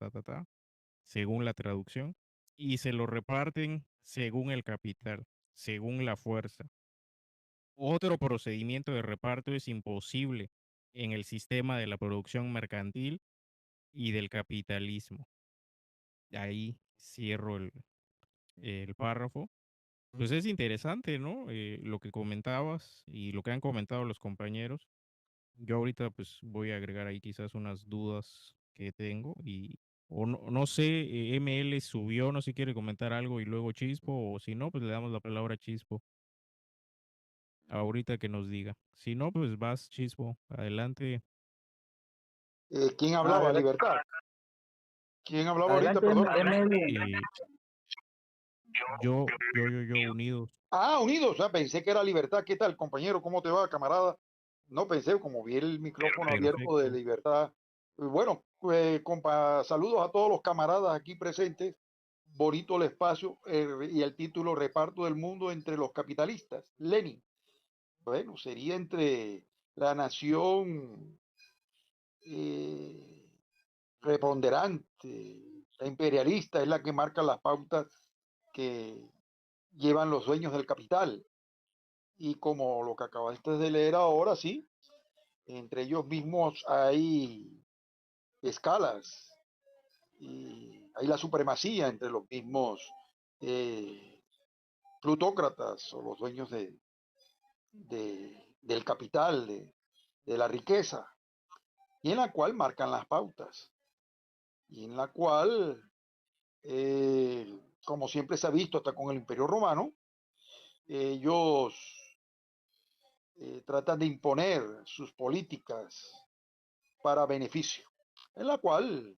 Speaker 2: según la traducción, y se lo reparten según el capital, según la fuerza. Otro procedimiento de reparto es imposible en el sistema de la producción mercantil y del capitalismo. Ahí cierro el párrafo. Pues es interesante, ¿no? Lo que comentabas y lo que han comentado los compañeros. Yo ahorita pues voy a agregar ahí quizás unas dudas que tengo o no sé, ML subió, no sé si quiere comentar algo y luego Chispo, o si no, pues le damos la palabra a Chispo ahorita que nos diga. Si no, pues vas Chispo, adelante.
Speaker 6: ¿Quién hablaba?
Speaker 1: Adelante.
Speaker 6: Libertad. ¿Quién hablaba ahorita?
Speaker 1: Adelante,
Speaker 6: Perdón.
Speaker 2: Eh, yo, unidos.
Speaker 6: Unidos. Pensé que era Libertad. ¿Qué tal, compañero? ¿Cómo te va, camarada? No pensé, como vi el micrófono abierto de
Speaker 2: Perfecto.
Speaker 6: Libertad. Bueno, compa, saludos a todos los camaradas aquí presentes. Bonito el espacio y el título Reparto del mundo entre los capitalistas. Lenin. Bueno, sería entre la nación preponderante, la imperialista, es la que marca las pautas que llevan los dueños del capital. Y como lo que acabaste de leer ahora, sí, entre ellos mismos hay escalas y hay la supremacía entre los mismos plutócratas o los dueños del capital, de la riqueza, y en la cual marcan las pautas, y en la cual, como siempre se ha visto hasta con el Imperio Romano, ellos tratan de imponer sus políticas para beneficio, en la cual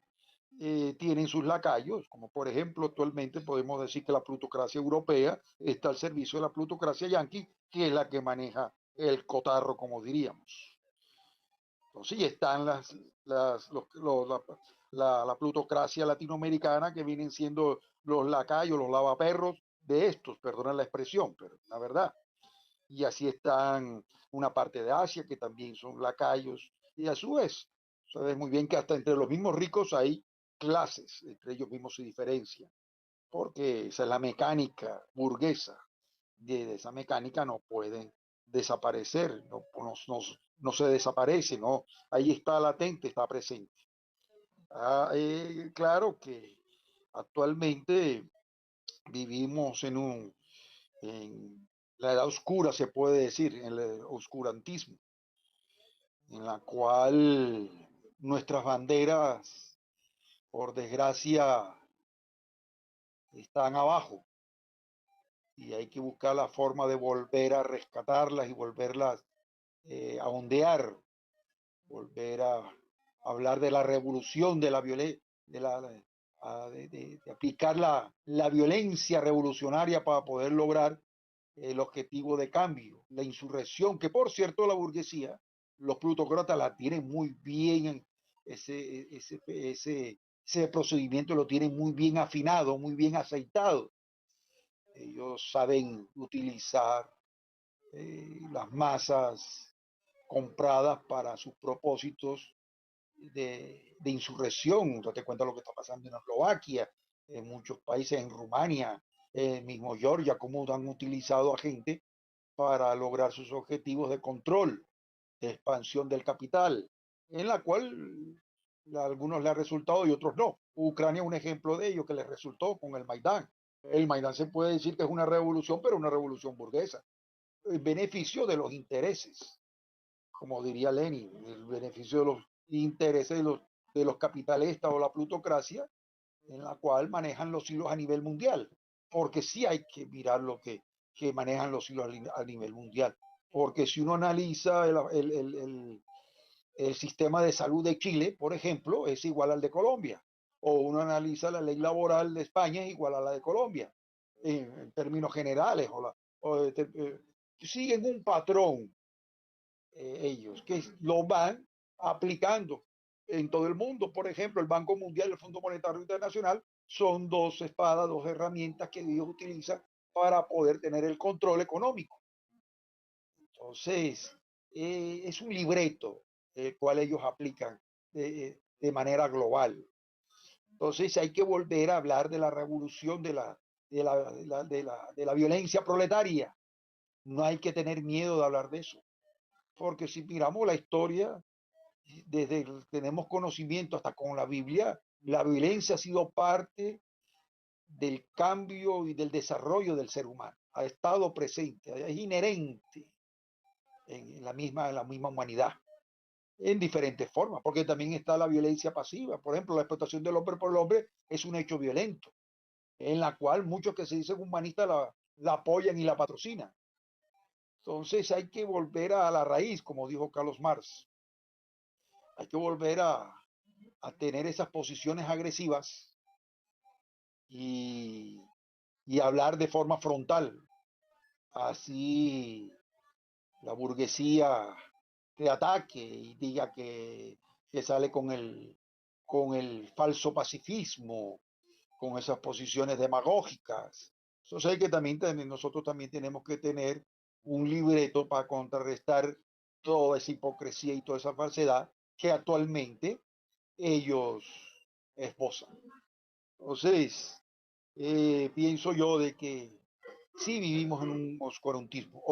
Speaker 6: tienen sus lacayos, como por ejemplo actualmente podemos decir que la plutocracia europea está al servicio de la plutocracia yanqui, que es la que maneja el cotarro, como diríamos. Entonces ya están la plutocracia latinoamericana, que vienen siendo los lacayos, los lavaperros de estos, perdona la expresión, pero la verdad. Y así están una parte de Asia, que también son lacayos, y a su vez, sabes muy bien que hasta entre los mismos ricos hay clases, entre ellos mismos se diferencian, porque esa es la mecánica burguesa, de esa mecánica no pueden desaparecer, no se desaparece, no, ahí está latente, está presente. Claro que actualmente vivimos en la edad oscura, se puede decir, en el oscurantismo, en la cual nuestras banderas, por desgracia, están abajo y hay que buscar la forma de volver a rescatarlas y volverlas a ondear, volver a hablar de la revolución, de la violencia, de aplicar la violencia revolucionaria para poder lograr el objetivo de cambio, la insurrección, que por cierto la burguesía, los plutócratas la tienen muy bien, ese procedimiento lo tienen muy bien afinado, muy bien aceitado. Ellos saben utilizar las masas compradas para sus propósitos de insurrección. Date cuenta lo que está pasando en Eslovaquia, en muchos países, en Rumania, mismo Georgia, cómo han utilizado a gente para lograr sus objetivos de control, de expansión del capital, en la cual a algunos les ha resultado y otros no. Ucrania es un ejemplo de ello que les resultó con el Maidán. El Maidán se puede decir que es una revolución, pero una revolución burguesa, en beneficio de los intereses, como diría Lenin, el beneficio de los intereses de los capitalistas o la plutocracia, en la cual manejan los hilos a nivel mundial, porque sí hay que mirar lo que manejan los hilos a nivel mundial, porque si uno analiza el sistema de salud de Chile, por ejemplo, es igual al de Colombia, o uno analiza la ley laboral de España, es igual a la de Colombia, en términos generales, siguen un patrón ellos, que lo van aplicando en todo el mundo. Por ejemplo, el Banco Mundial y el Fondo Monetario Internacional son dos espadas, dos herramientas que ellos utilizan para poder tener el control económico. Entonces, es un libreto el cual ellos aplican de manera global. Entonces, hay que volver a hablar de la revolución, de la violencia proletaria. No hay que tener miedo de hablar de eso, porque si miramos la historia, desde tenemos conocimiento hasta con la Biblia, la violencia ha sido parte del cambio y del desarrollo del ser humano. Ha estado presente, es inherente en la misma humanidad, en diferentes formas, porque también está la violencia pasiva. Por ejemplo, la explotación del hombre por el hombre es un hecho violento, en la cual muchos que se dicen humanistas la apoyan y la patrocinan. Entonces hay que volver a la raíz, como dijo Carlos Marx. Hay que volver a tener esas posiciones agresivas y, y hablar de forma frontal. Así la burguesía te ataque y diga que sale con el falso pacifismo, con esas posiciones demagógicas. Entonces hay que nosotros también tenemos que tener un libreto para contrarrestar toda esa hipocresía y toda esa falsedad que actualmente ellos esbozan. Entonces, pienso yo de que sí vivimos en un oscurantismo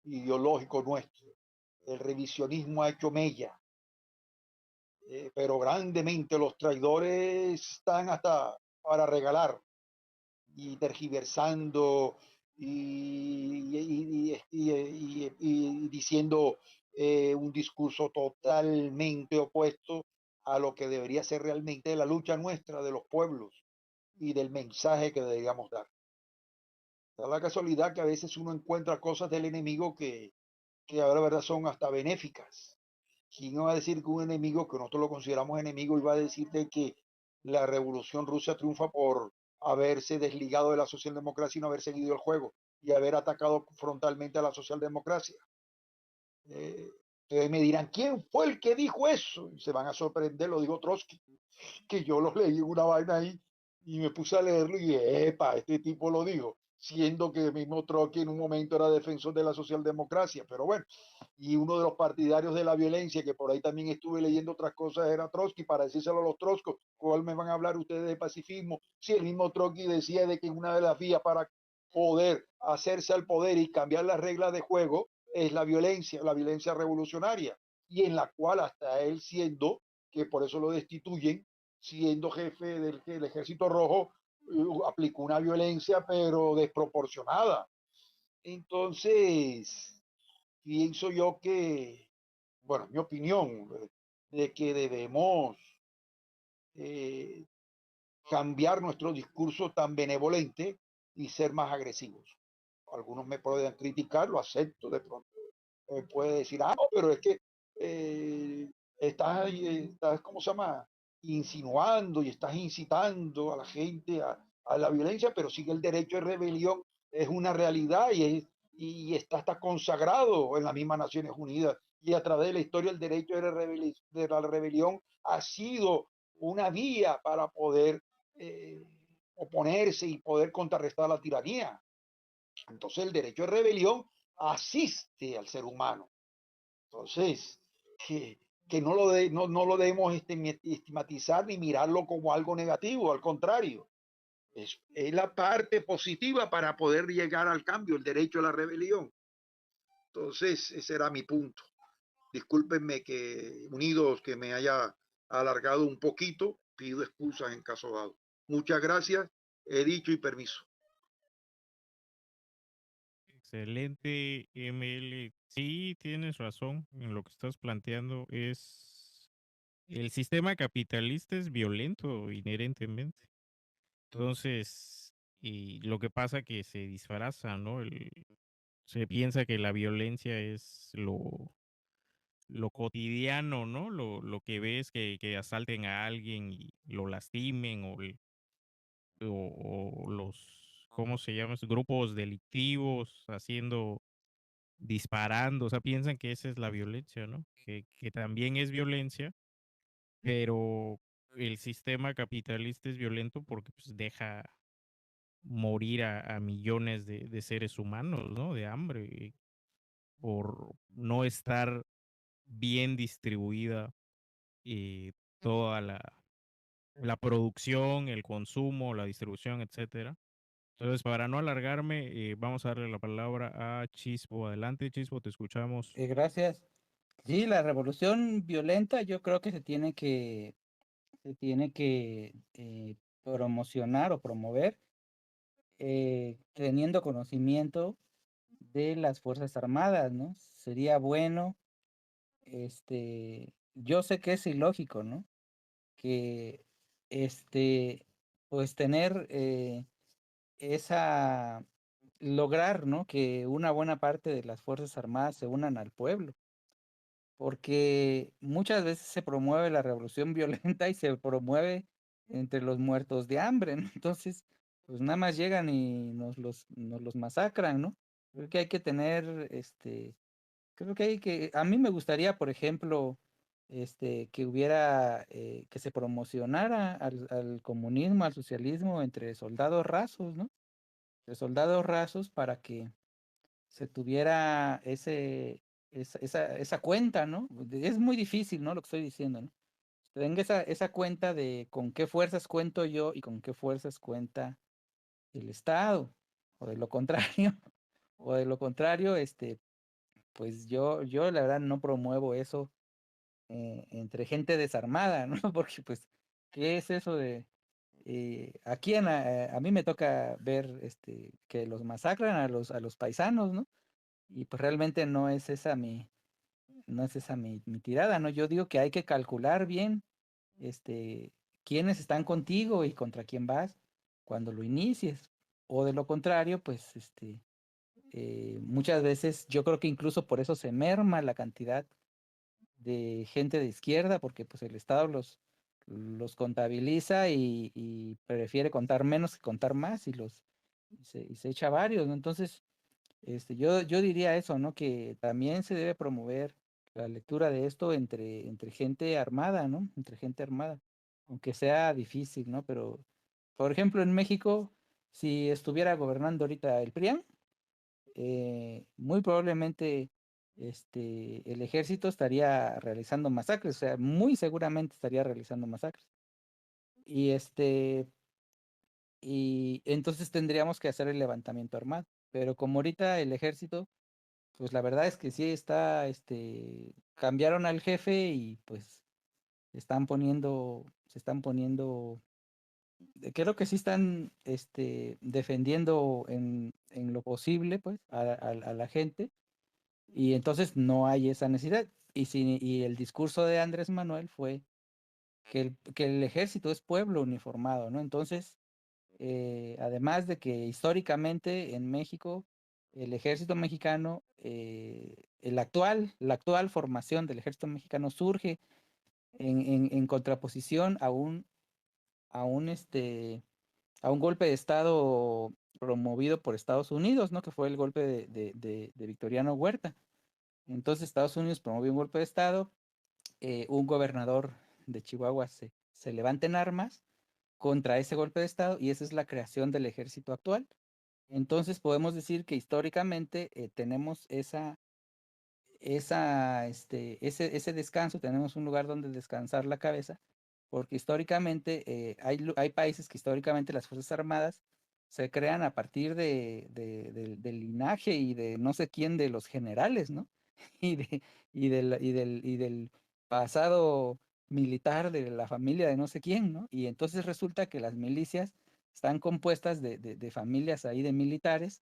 Speaker 6: ideológico nuestro. El revisionismo ha hecho mella, pero grandemente los traidores están hasta para regalar y tergiversando y diciendo un discurso totalmente opuesto a lo que debería ser realmente la lucha nuestra de los pueblos y del mensaje que deberíamos dar. Da la casualidad que a veces uno encuentra cosas del enemigo que ahora verdad son hasta benéficas. ¿Quién va a decir que un enemigo que nosotros lo consideramos enemigo iba a decirte que la revolución rusa triunfa por haberse desligado de la socialdemocracia y no haber seguido el juego y haber atacado frontalmente a la socialdemocracia? Ustedes me dirán, ¿quién fue el que dijo eso? Y se van a sorprender, lo dijo Trotsky, que yo lo leí en una vaina ahí y me puse a leerlo y epa, este tipo lo dijo, siendo que el mismo Trotsky en un momento era defensor de la socialdemocracia, pero bueno, y uno de los partidarios de la violencia, que por ahí también estuve leyendo otras cosas, era Trotsky, para decírselo a los trotskos, ¿cuál me van a hablar ustedes de pacifismo? Si el mismo Trotsky decía de que una de las vías para poder hacerse al poder y cambiar las reglas de juego es la violencia revolucionaria, y en la cual hasta él siendo, que por eso lo destituyen, siendo jefe del Ejército Rojo, aplicó una violencia pero desproporcionada. Entonces, pienso yo que, bueno, mi opinión, de que debemos eh, cambiar nuestro discurso tan benevolente y ser más agresivos. Algunos me pueden criticar, lo acepto de pronto. Me puede decir, ah, no, pero es que estás, ¿cómo se llama? Insinuando y estás incitando a la gente a la violencia, pero sigue el derecho de rebelión, es una realidad y está consagrado en las mismas Naciones Unidas. Y a través de la historia el derecho de la rebelión ha sido una vía para poder eh, oponerse y poder contrarrestar la tiranía. Entonces el derecho de rebelión asiste al ser humano. Entonces, que no lo debemos estigmatizar ni mirarlo como algo negativo, al contrario, es la parte positiva para poder llegar al cambio, el derecho a la rebelión. Entonces, ese era mi punto. Discúlpenme que, unidos, que me haya alargado un poquito, pido excusas en caso dado. Muchas gracias, he dicho y permiso.
Speaker 2: Excelente, ML. Sí, tienes razón en lo que estás planteando. El sistema capitalista es violento inherentemente. Entonces, y lo que pasa que se disfraza, ¿no? Se piensa que la violencia es lo cotidiano, ¿no? Lo que ves que asalten a alguien y lo lastimen o los, ¿cómo se llama? Grupos delictivos disparando, o sea, piensan que esa es la violencia, ¿no? Que también es violencia, pero el sistema capitalista es violento porque pues, deja morir a millones de seres humanos, ¿no? De hambre, por no estar bien distribuida toda la producción, el consumo, la distribución, etcétera. Entonces, para no alargarme, vamos a darle la palabra a Chispo. Adelante, Chispo, te escuchamos.
Speaker 1: Gracias. Sí, la revolución violenta yo creo que se tiene que promocionar o promover teniendo conocimiento de las Fuerzas Armadas, ¿no? Sería bueno, yo sé que es ilógico, ¿no? Que, pues tener esa, lograr, ¿no? Que una buena parte de las Fuerzas Armadas se unan al pueblo, porque muchas veces se promueve la revolución violenta y se promueve entre los muertos de hambre, ¿no? Entonces, pues nada más llegan y nos los masacran, ¿no? Creo que hay que tener, creo a mí me gustaría, por ejemplo, que hubiera, que se promocionara al comunismo, al socialismo entre soldados rasos, ¿no? De soldados rasos para que se tuviera esa cuenta, ¿no? Es muy difícil, ¿no? Lo que estoy diciendo, ¿no? Tenga esa cuenta de con qué fuerzas cuento yo y con qué fuerzas cuenta el Estado, o de lo contrario, o de lo contrario, pues yo la verdad no promuevo eso entre gente desarmada, ¿no? Porque pues, ¿qué es eso de aquí a mí me toca ver que los masacran a los paisanos, ¿no? Y pues realmente no es esa mi tirada, ¿no? Yo digo que hay que calcular bien este, quiénes están contigo y contra quién vas cuando lo inicies. O de lo contrario, pues muchas veces yo creo que incluso por eso se merma la cantidad de gente de izquierda, porque pues el Estado los contabiliza y prefiere contar menos que contar más y se echa varios, ¿no? Entonces, yo diría eso, ¿no? Que también se debe promover la lectura de esto entre gente armada, ¿no? Entre gente armada, aunque sea difícil, ¿no? Pero, por ejemplo, en México, si estuviera gobernando ahorita el PRIAN, muy probablemente el ejército estaría realizando masacres, o sea, muy seguramente estaría realizando masacres. Y y entonces tendríamos que hacer el levantamiento armado. Pero como ahorita el ejército, pues la verdad es que sí está, cambiaron al jefe y pues se están poniendo, creo que sí están, defendiendo en lo posible, pues, a la gente, Y entonces no hay esa necesidad. Y el discurso de Andrés Manuel fue que el ejército es pueblo uniformado, ¿no? Entonces, además de que históricamente en México, el ejército mexicano, la actual formación del ejército mexicano surge en contraposición a un, este, a un golpe de Estado promovido por Estados Unidos, ¿no? Que fue el golpe de Victoriano Huerta. Entonces Estados Unidos promovió un golpe de Estado, un gobernador de Chihuahua se levanta en armas contra ese golpe de Estado y esa es la creación del ejército actual. Entonces podemos decir que históricamente tenemos ese descanso, tenemos un lugar donde descansar la cabeza, porque históricamente hay países que históricamente las Fuerzas Armadas se crean a partir del linaje y de no sé quién de los generales, ¿no? Y, de, y del pasado militar de la familia de no sé quién, ¿no? Y entonces resulta que las milicias están compuestas de familias ahí de militares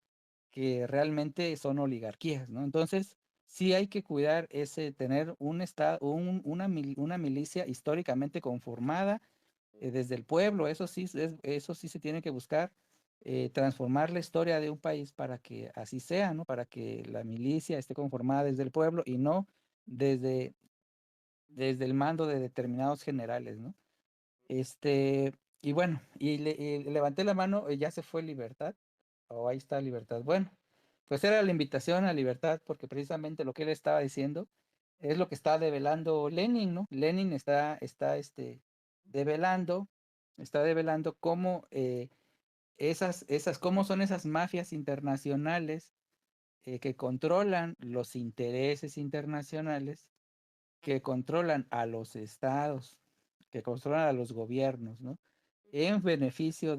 Speaker 1: que realmente son oligarquías, ¿no? Entonces, sí hay que cuidar tener un estado, una milicia históricamente conformada desde el pueblo, eso sí se tiene que buscar, transformar la historia de un país para que así sea, ¿no? Para que la milicia esté conformada desde el pueblo y no desde, desde el mando de determinados generales, ¿no? Este, y bueno, y levanté la mano, ya se fue Libertad. Oh, ahí está Libertad. Bueno, pues era la invitación a Libertad, porque precisamente lo que él estaba diciendo es lo que está develando Lenin, ¿no? Lenin develando, está develando cómo cómo son esas mafias internacionales que controlan los intereses internacionales, que controlan a los estados, que controlan a los gobiernos, ¿no? En beneficio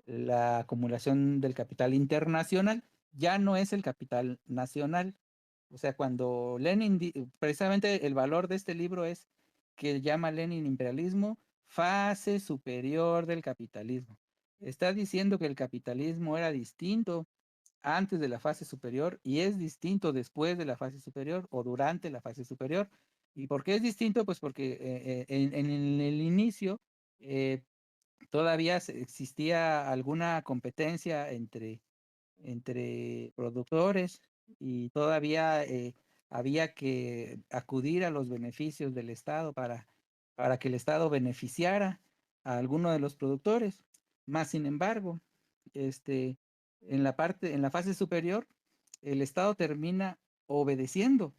Speaker 1: la acumulación del capital internacional, ya no es el capital nacional. O sea, cuando precisamente el valor de este libro es que llama Lenin imperialismo, fase superior del capitalismo. Está diciendo que el capitalismo era distinto antes de la fase superior y es distinto después de la fase superior o durante la fase superior. ¿Y por qué es distinto? Pues porque en el inicio eh, todavía existía alguna competencia entre productores y todavía había que acudir a los beneficios del Estado para que el Estado beneficiara a alguno de los productores. Más sin embargo, este, en la fase superior, el Estado termina obedeciendo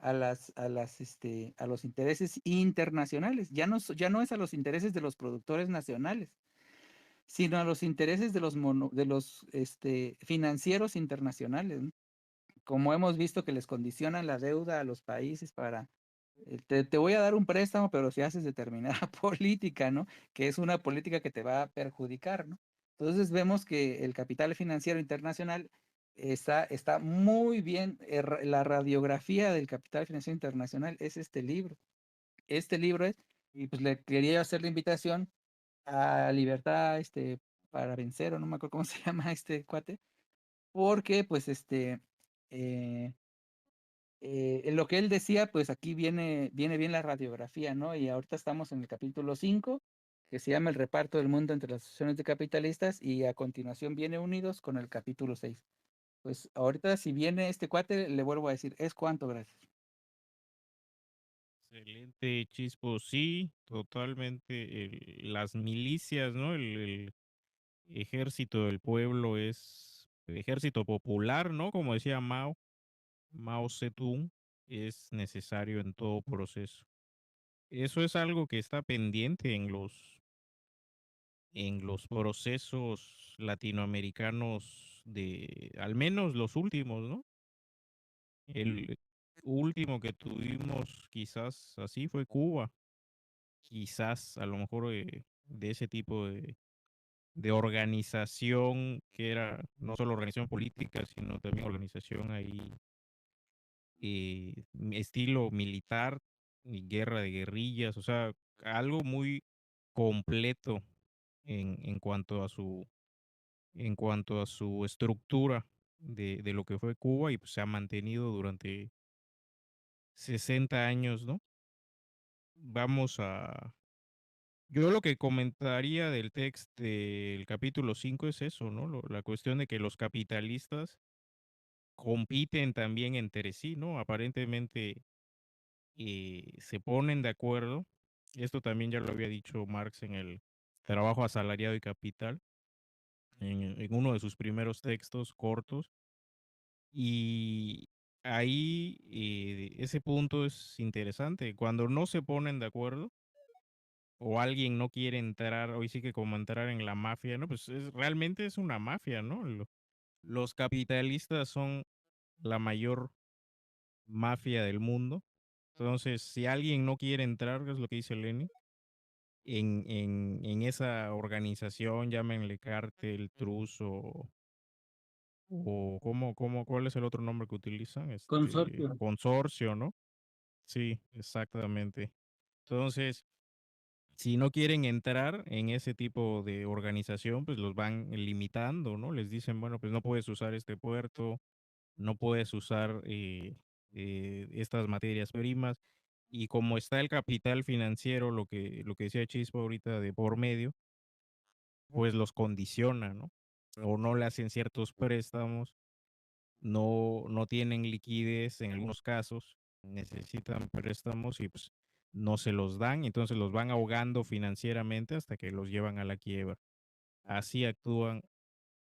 Speaker 1: a los intereses internacionales. Ya no es a los intereses de los productores nacionales, sino a los intereses de los financieros internacionales, ¿no? Como hemos visto que les condicionan la deuda a los países para, te voy a dar un préstamo, pero si haces determinada política, ¿no? Que es una política que te va a perjudicar, ¿no? Entonces vemos que el capital financiero internacional está muy bien, la radiografía del capital financiero internacional es este libro. Este libro es, y pues le quería hacer la invitación a Libertad, para vencer, o no me acuerdo cómo se llama este cuate, porque pues eh, en lo que él decía, pues aquí viene bien la radiografía, ¿no? Y ahorita estamos en el capítulo 5 que se llama El reparto del mundo entre las asociaciones de capitalistas, y a continuación viene Unidos con el capítulo 6. Pues ahorita si viene este cuate, le vuelvo a decir, es cuánto, gracias.
Speaker 2: Excelente, Chispo. Sí, totalmente. Las milicias, ¿no? El ejército del pueblo es ejército popular, ¿no? Como decía Mao Zedong, es necesario en todo proceso. Eso es algo que está pendiente en los procesos latinoamericanos de, al menos los últimos, ¿no? El último que tuvimos quizás así fue Cuba. Quizás a lo mejor de ese tipo de organización que era no solo organización política, sino también organización ahí estilo militar y guerra de guerrillas, o sea, algo muy completo en cuanto a en cuanto a su estructura de lo que fue Cuba y pues, se ha mantenido durante 60 años, ¿no? Vamos a... Yo lo que comentaría del texto del capítulo 5 es eso, ¿no? La cuestión de que los capitalistas compiten también entre sí, ¿no? Aparentemente se ponen de acuerdo. Esto también ya lo había dicho Marx en el Trabajo asalariado y capital, en uno de sus primeros textos cortos. Y ahí ese punto es interesante. Cuando no se ponen de acuerdo o alguien no quiere entrar, hoy sí que como entrar en la mafia, ¿no? Pues realmente es una mafia, ¿no? Los capitalistas son la mayor mafia del mundo. Entonces, si alguien no quiere entrar, que es lo que dice Lenin, en esa organización, llámenle cártel, trus o ¿cuál es el otro nombre que utilizan?
Speaker 1: Consorcio.
Speaker 2: Consorcio, ¿no? Sí, exactamente. Entonces, si no quieren entrar en ese tipo de organización, pues los van limitando, ¿no? Les dicen, bueno, pues no puedes usar este puerto, no puedes usar estas materias primas. Y como está el capital financiero, lo que decía Chispa ahorita de por medio, pues los condiciona, ¿no? O no le hacen ciertos préstamos, no tienen liquidez en algunos casos, necesitan préstamos y pues no se los dan, entonces los van ahogando financieramente hasta que los llevan a la quiebra. Así actúan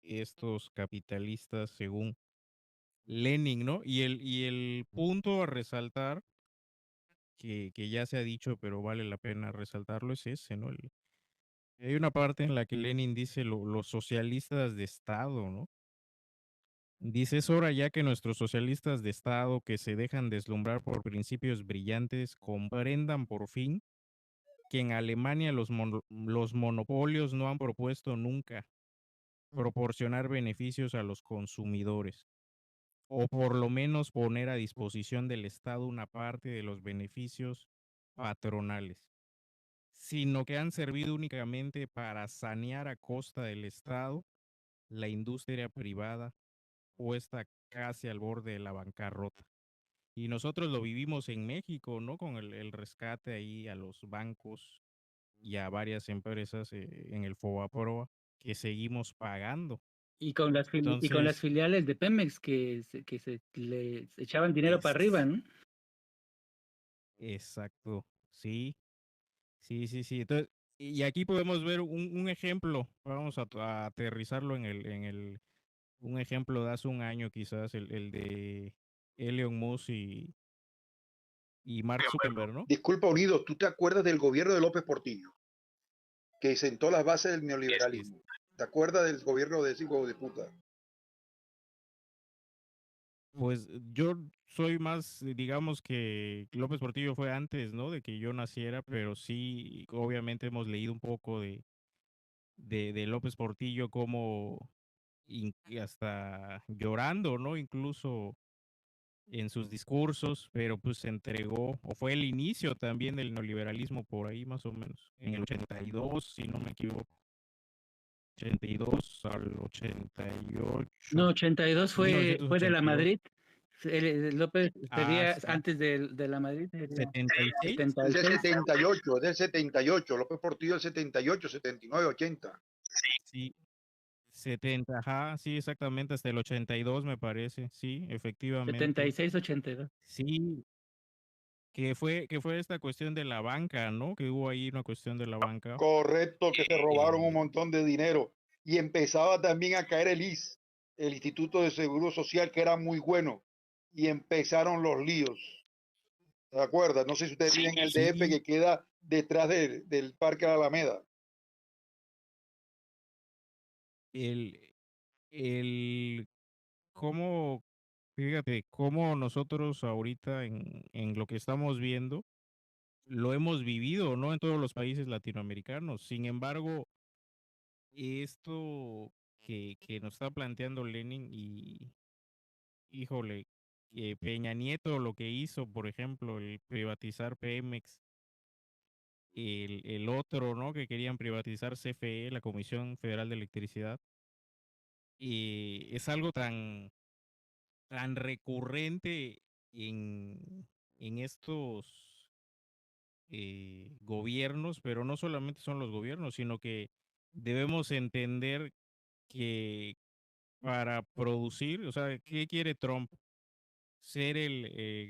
Speaker 2: estos capitalistas según Lenin, ¿no? Y el punto a resaltar, que ya se ha dicho, pero vale la pena resaltarlo, es ese, ¿no? Hay una parte en la que Lenin dice los socialistas de Estado, ¿no? Dice, es hora ya que nuestros socialistas de Estado que se dejan deslumbrar por principios brillantes comprendan por fin que en Alemania los monopolios no han propuesto nunca proporcionar beneficios a los consumidores, o por lo menos poner a disposición del Estado una parte de los beneficios patronales, sino que han servido únicamente para sanear a costa del Estado la industria privada puesta casi al borde de la bancarrota. Y nosotros lo vivimos en México, ¿no? Con el rescate ahí a los bancos y a varias empresas en el FOBAPROA que seguimos pagando.
Speaker 1: Y con las
Speaker 2: Entonces,
Speaker 1: filiales de Pemex que se le echaban dinero para arriba,
Speaker 2: es
Speaker 1: ¿no?
Speaker 2: exacto, sí, sí, sí, sí. Entonces, y aquí podemos ver un ejemplo, vamos a aterrizarlo un ejemplo de hace un año quizás, el de Elon Musk y Mark Zuckerberg, ¿no?
Speaker 6: Disculpa, Unidos, ¿tú te acuerdas del gobierno de López Portillo, que sentó las bases del neoliberalismo? ¿Te acuerdas del gobierno de ese hijo de puta?
Speaker 2: Pues yo soy más, digamos que López Portillo fue antes, ¿no? De que yo naciera, pero sí, obviamente hemos leído un poco de López Portillo como hasta llorando, ¿no? Incluso en sus discursos, pero pues se entregó, o fue el inicio también del neoliberalismo por ahí más o menos, en el 82, si no me equivoco, 82 al 88,
Speaker 1: No, 82 fue de la
Speaker 2: 1982,
Speaker 1: Madrid. López sería
Speaker 2: sí,
Speaker 1: antes de la Madrid, sería
Speaker 2: 76.
Speaker 6: Es del
Speaker 1: 76.
Speaker 6: 78, es del 78, López Portillo del 78, 79, 80.
Speaker 2: Sí, 70, ajá, sí, exactamente, hasta el 82 me parece, sí, efectivamente.
Speaker 1: 76, 82.
Speaker 2: Sí, que fue esta cuestión de la banca, ¿no? Que hubo ahí una cuestión de la banca.
Speaker 6: Correcto, que se robaron un
Speaker 2: eh,
Speaker 6: montón de dinero. Y empezaba también a caer el IS, el Instituto de Seguro Social, que era muy bueno. Y empezaron los líos. ¿De acuerdo? No sé si ustedes tienen el DF
Speaker 2: sí,
Speaker 6: que queda detrás del Parque de la Alameda.
Speaker 2: el, el, cómo, fíjate, cómo nosotros ahorita en lo que estamos viendo, lo hemos vivido, ¿no? En todos los países latinoamericanos. Sin embargo, esto que nos está planteando Lenin y, híjole, que Peña Nieto lo que hizo, por ejemplo, el privatizar Pemex, el otro, ¿no? Que querían privatizar CFE, la Comisión Federal de Electricidad, es algo tan recurrente en estos gobiernos, pero no solamente son los gobiernos, sino que debemos entender que para producir, o sea, ¿qué quiere Trump? Ser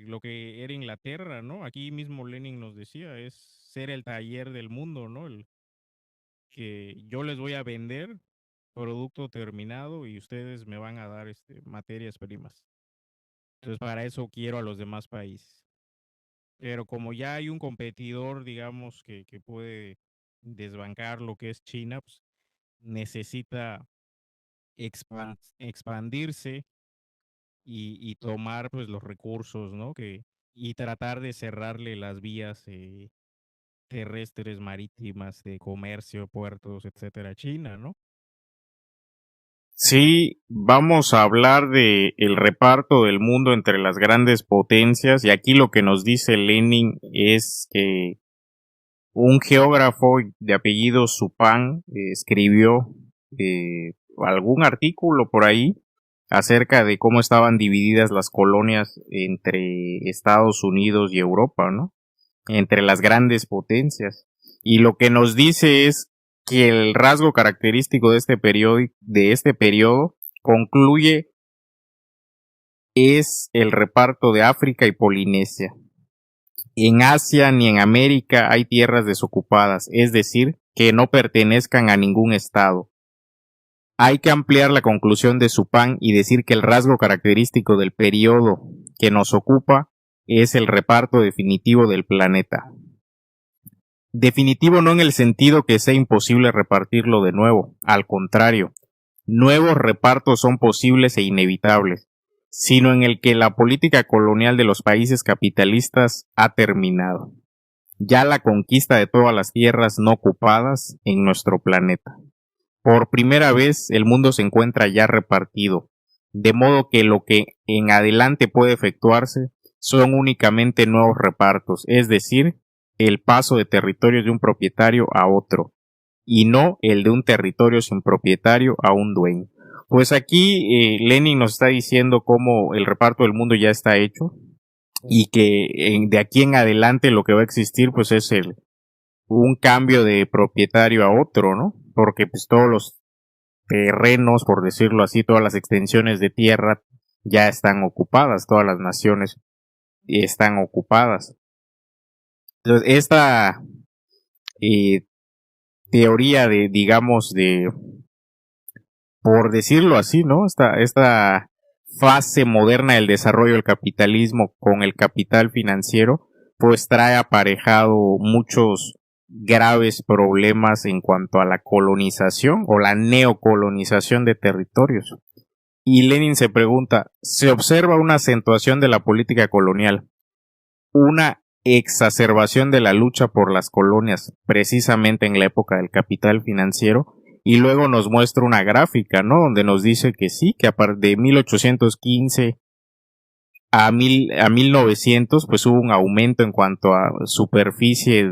Speaker 2: lo que era Inglaterra, ¿no? Aquí mismo Lenin nos decía, es ser el taller del mundo, ¿no? Que yo les voy a vender producto terminado y ustedes me van a dar materias primas. Entonces, para eso quiero a los demás países. Pero como ya hay un competidor, digamos, que puede desbancar lo que es China, pues necesita expandirse y tomar pues los recursos, ¿no? Y tratar de cerrarle las vías terrestres, marítimas, de comercio, puertos, etcétera, a China, ¿no?
Speaker 7: Sí, vamos a hablar de el reparto del mundo entre las grandes potencias, y aquí lo que nos dice Lenin es que un geógrafo de apellido Supán escribió algún artículo por ahí acerca de cómo estaban divididas las colonias entre Estados Unidos y Europa, ¿no? Entre las grandes potencias. Y lo que nos dice es que el rasgo característico de este periodo concluye es el reparto de África y Polinesia. En Asia ni en América hay tierras desocupadas, es decir, que no pertenezcan a ningún estado. Hay que ampliar la conclusión de Supán y decir que el rasgo característico del periodo que nos ocupa es el reparto definitivo del planeta. Definitivo no en el sentido que sea imposible repartirlo de nuevo, al contrario, nuevos repartos son posibles e inevitables, sino en el que la política colonial de los países capitalistas ha terminado. Ya la conquista de todas las tierras no ocupadas en nuestro planeta. Por primera vez el mundo se encuentra ya repartido, de modo que lo que en adelante puede efectuarse son únicamente nuevos repartos, es decir, el paso de territorios de un propietario a otro, y no el de un territorio sin propietario a un dueño. Pues aquí Lenin nos está diciendo cómo el reparto del mundo ya está hecho y que de aquí en adelante lo que va a existir pues es un cambio de propietario a otro, ¿no? Porque pues todos los terrenos, por decirlo así, todas las extensiones de tierra ya están ocupadas, todas las naciones están ocupadas. Entonces, esta teoría por decirlo así, ¿no? Esta fase moderna del desarrollo del capitalismo con el capital financiero, pues trae aparejado muchos graves problemas en cuanto a la colonización o la neocolonización de territorios. Y Lenin se pregunta, ¿se observa una acentuación de la política colonial? Una exacerbación de la lucha por las colonias, precisamente en la época del capital financiero, y luego nos muestra una gráfica, ¿no? Donde nos dice que sí, que a partir de 1815 a 1900, pues hubo un aumento en cuanto a superficie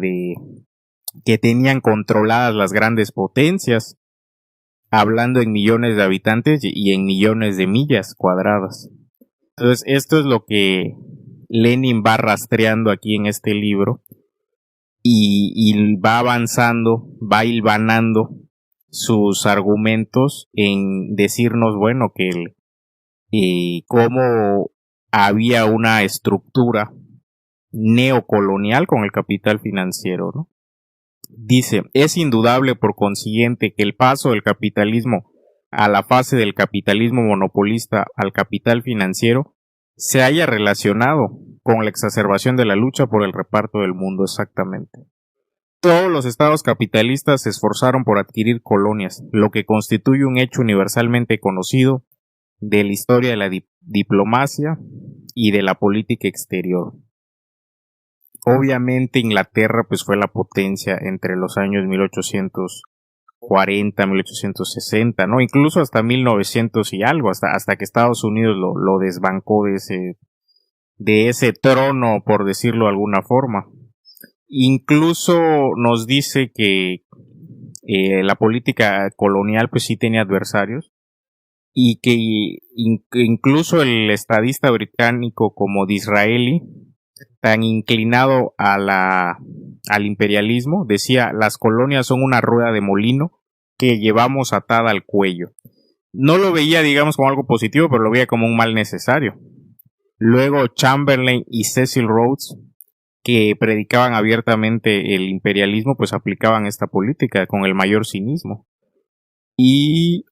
Speaker 7: que tenían controladas las grandes potencias, hablando en millones de habitantes y en millones de millas cuadradas. Entonces, esto es lo que Lenin va rastreando aquí en este libro y va avanzando, va hilvanando sus argumentos en decirnos, bueno, que cómo había una estructura neocolonial con el capital financiero, ¿no? Dice, es indudable por consiguiente que el paso del capitalismo a la fase del capitalismo monopolista al capital financiero se haya relacionado con la exacerbación de la lucha por el reparto del mundo, exactamente. Todos los estados capitalistas se esforzaron por adquirir colonias, lo que constituye un hecho universalmente conocido de la historia de la diplomacia y de la política exterior. Obviamente Inglaterra pues fue la potencia entre los años 1840, 1860, ¿no? Incluso hasta 1900 y algo, hasta que Estados Unidos lo desbancó de ese trono, por decirlo de alguna forma. Incluso nos dice que la política colonial pues sí tenía adversarios, y que incluso el estadista británico como Disraeli, tan inclinado al imperialismo, decía: las colonias son una rueda de molino que llevamos atada al cuello. No lo veía, digamos, como algo positivo, pero lo veía como un mal necesario. Luego Chamberlain y Cecil Rhodes, que predicaban abiertamente el imperialismo, pues aplicaban esta política con el mayor cinismo. Y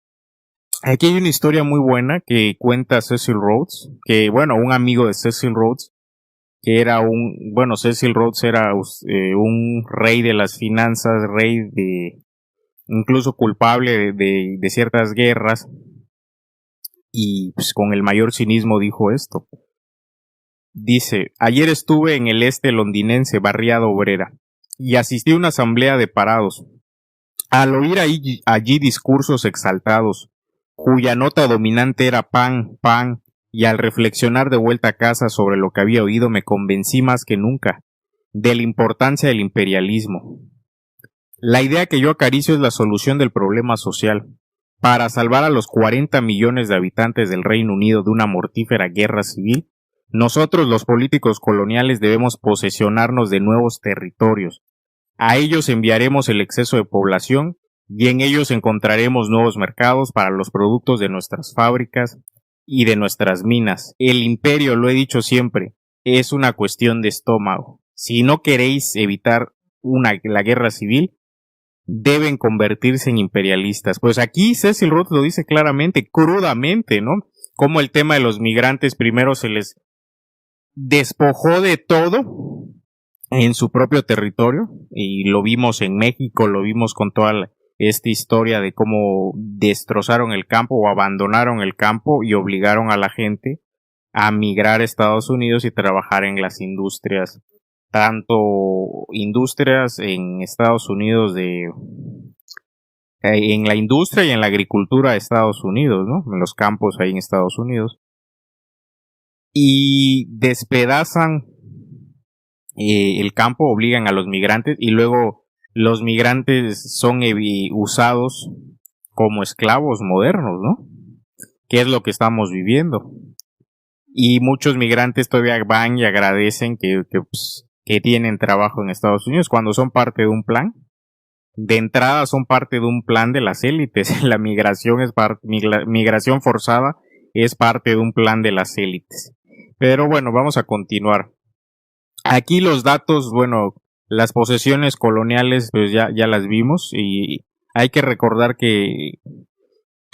Speaker 7: aquí hay una historia muy buena que cuenta Cecil Rhodes, que bueno, un amigo de Cecil Rhodes, que era Cecil Rhodes era un rey de las finanzas, rey de, incluso culpable de ciertas guerras, y pues con el mayor cinismo dijo esto. Dice: ayer estuve en el este londinense, barriada obrera, y asistí a una asamblea de parados. Al oír allí discursos exaltados, cuya nota dominante era pan, pan, y al reflexionar de vuelta a casa sobre lo que había oído, me convencí más que nunca de la importancia del imperialismo. La idea que yo acaricio es la solución del problema social. Para salvar a los 40 millones de habitantes del Reino Unido de una mortífera guerra civil, nosotros los políticos coloniales debemos posesionarnos de nuevos territorios. A ellos enviaremos el exceso de población y en ellos encontraremos nuevos mercados para los productos de nuestras fábricas y de nuestras minas. El imperio, lo he dicho siempre, es una cuestión de estómago. Si no queréis evitar la guerra civil, deben convertirse en imperialistas. Pues aquí Cecil Rhodes lo dice claramente, crudamente, ¿no? Como el tema de los migrantes primero se les despojó de todo en su propio territorio, y lo vimos en México, lo vimos con toda esta historia de cómo destrozaron el campo o abandonaron el campo y obligaron a la gente a migrar a Estados Unidos y trabajar en las industrias, tanto industrias en Estados Unidos en la industria y en la agricultura de Estados Unidos, ¿no? En los campos ahí en Estados Unidos, y despedazan el campo, obligan a los migrantes y luego los migrantes son usados como esclavos modernos, ¿no? ¿Qué es lo que estamos viviendo? Y muchos migrantes todavía van y agradecen que tienen trabajo en Estados Unidos cuando son parte de un plan. De entrada son parte de un plan de las élites. La migración migración forzada es parte de un plan de las élites. Pero bueno, vamos a continuar. Aquí los datos, bueno, las posesiones coloniales, pues ya las vimos, y hay que recordar que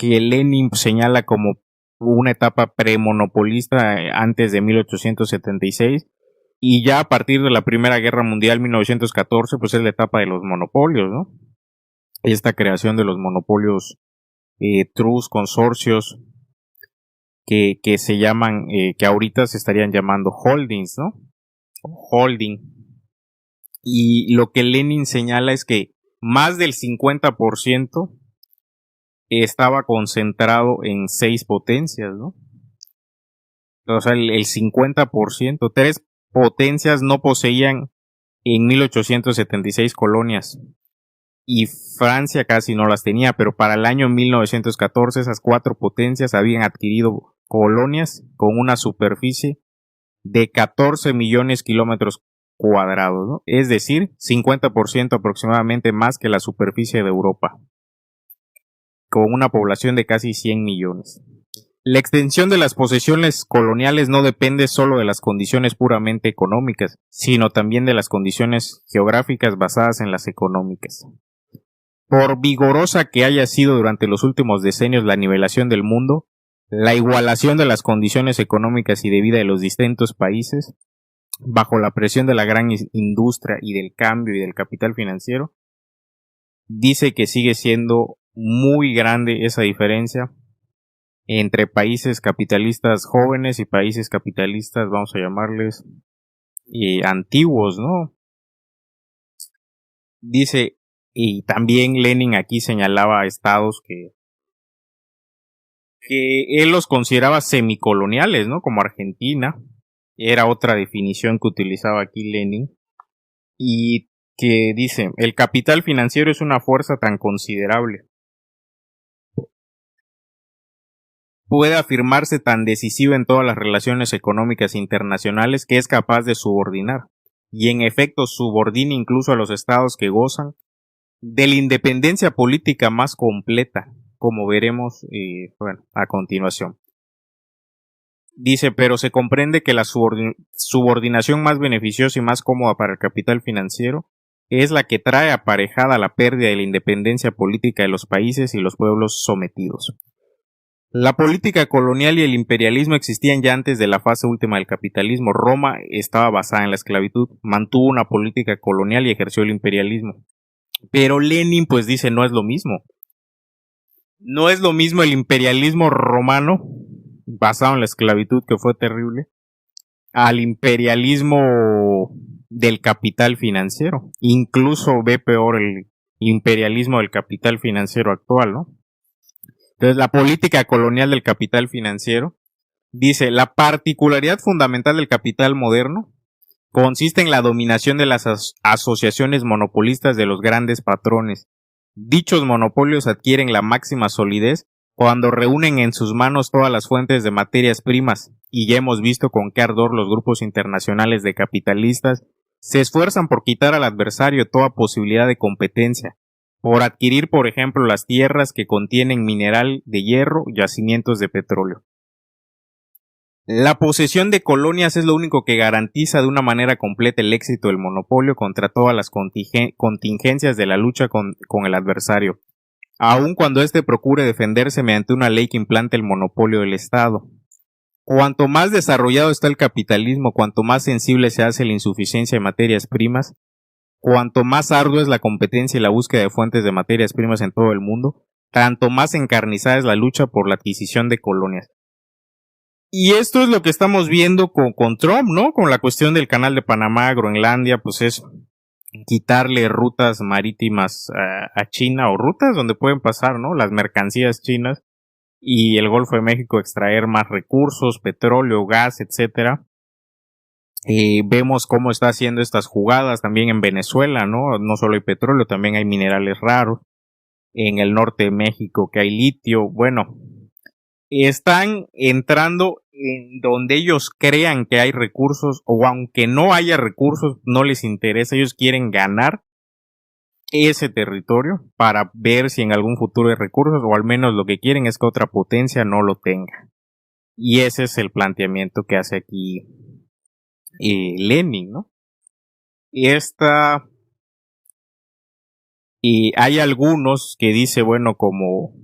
Speaker 7: Lenin señala como una etapa premonopolista antes de 1876, y ya a partir de la Primera Guerra Mundial, 1914, pues es la etapa de los monopolios, ¿no? Esta creación de los monopolios, trust, consorcios, que se llaman, que ahorita se estarían llamando holdings, ¿no? Holding. Y lo que Lenin señala es que más del 50% estaba concentrado en 6 potencias, ¿no? O sea, el 50%, 3 potencias no poseían en 1876 colonias, y Francia casi no las tenía, pero para el año 1914 esas 4 potencias habían adquirido colonias con una superficie de 14 millones de kilómetros cuadrados, ¿no? Es decir, 50% aproximadamente más que la superficie de Europa, con una población de casi 100 millones. La extensión de las posesiones coloniales no depende solo de las condiciones puramente económicas, sino también de las condiciones geográficas basadas en las económicas. Por vigorosa que haya sido durante los últimos decenios la nivelación del mundo, la igualación de las condiciones económicas y de vida de los distintos países, bajo la presión de la gran industria y del cambio y del capital financiero, dice que sigue siendo muy grande esa diferencia entre países capitalistas jóvenes y países capitalistas, vamos a llamarles, antiguos, ¿no? Dice, y también Lenin aquí señalaba a estados que él los consideraba semicoloniales, ¿no? Como Argentina, era otra definición que utilizaba aquí Lenin, y que dice: el capital financiero es una fuerza tan considerable puede afirmarse tan decisiva en todas las relaciones económicas internacionales que es capaz de subordinar, y en efecto subordina incluso a los estados que gozan de la independencia política más completa, como veremos a continuación. Dice, pero se comprende que la subordinación más beneficiosa y más cómoda para el capital financiero es la que trae aparejada la pérdida de la independencia política de los países y los pueblos sometidos. La política colonial y el imperialismo existían ya antes de la fase última del capitalismo. Roma estaba basada en la esclavitud, mantuvo una política colonial y ejerció el imperialismo. Pero Lenin pues dice no es lo mismo. No es lo mismo el imperialismo romano, basado en la esclavitud, que fue terrible, al imperialismo del capital financiero. Incluso ve peor el imperialismo del capital financiero actual, ¿no? Entonces, la política colonial del capital financiero dice, la particularidad fundamental del capital moderno consiste en la dominación de las asociaciones monopolistas de los grandes patrones. Dichos monopolios adquieren la máxima solidez cuando reúnen en sus manos todas las fuentes de materias primas, y ya hemos visto con qué ardor los grupos internacionales de capitalistas se esfuerzan por quitar al adversario toda posibilidad de competencia, por adquirir, por ejemplo, las tierras que contienen mineral de hierro, yacimientos de petróleo. La posesión de colonias es lo único que garantiza de una manera completa el éxito del monopolio contra todas las contingencias de la lucha con el adversario, aun cuando éste procure defenderse mediante una ley que implante el monopolio del Estado. Cuanto más desarrollado está el capitalismo, cuanto más sensible se hace la insuficiencia de materias primas, cuanto más ardua es la competencia y la búsqueda de fuentes de materias primas en todo el mundo, tanto más encarnizada es la lucha por la adquisición de colonias. Y esto es lo que estamos viendo con Trump, ¿no? Con la cuestión del canal de Panamá, Groenlandia, pues es quitarle rutas marítimas a China, o rutas donde pueden pasar, ¿no?, las mercancías chinas, y el Golfo de México extraer más recursos, petróleo, gas, etcétera. Vemos cómo está haciendo estas jugadas también en Venezuela, ¿no? No solo hay petróleo, también hay minerales raros. En el norte de México que hay litio. Bueno, están entrando en donde ellos crean que hay recursos, o aunque no haya recursos, no les interesa. Ellos quieren ganar ese territorio para ver si en algún futuro hay recursos, o al menos lo que quieren es que otra potencia no lo tenga. Y ese es el planteamiento que hace aquí Lenin, ¿no? Y hay algunos que dice, bueno, como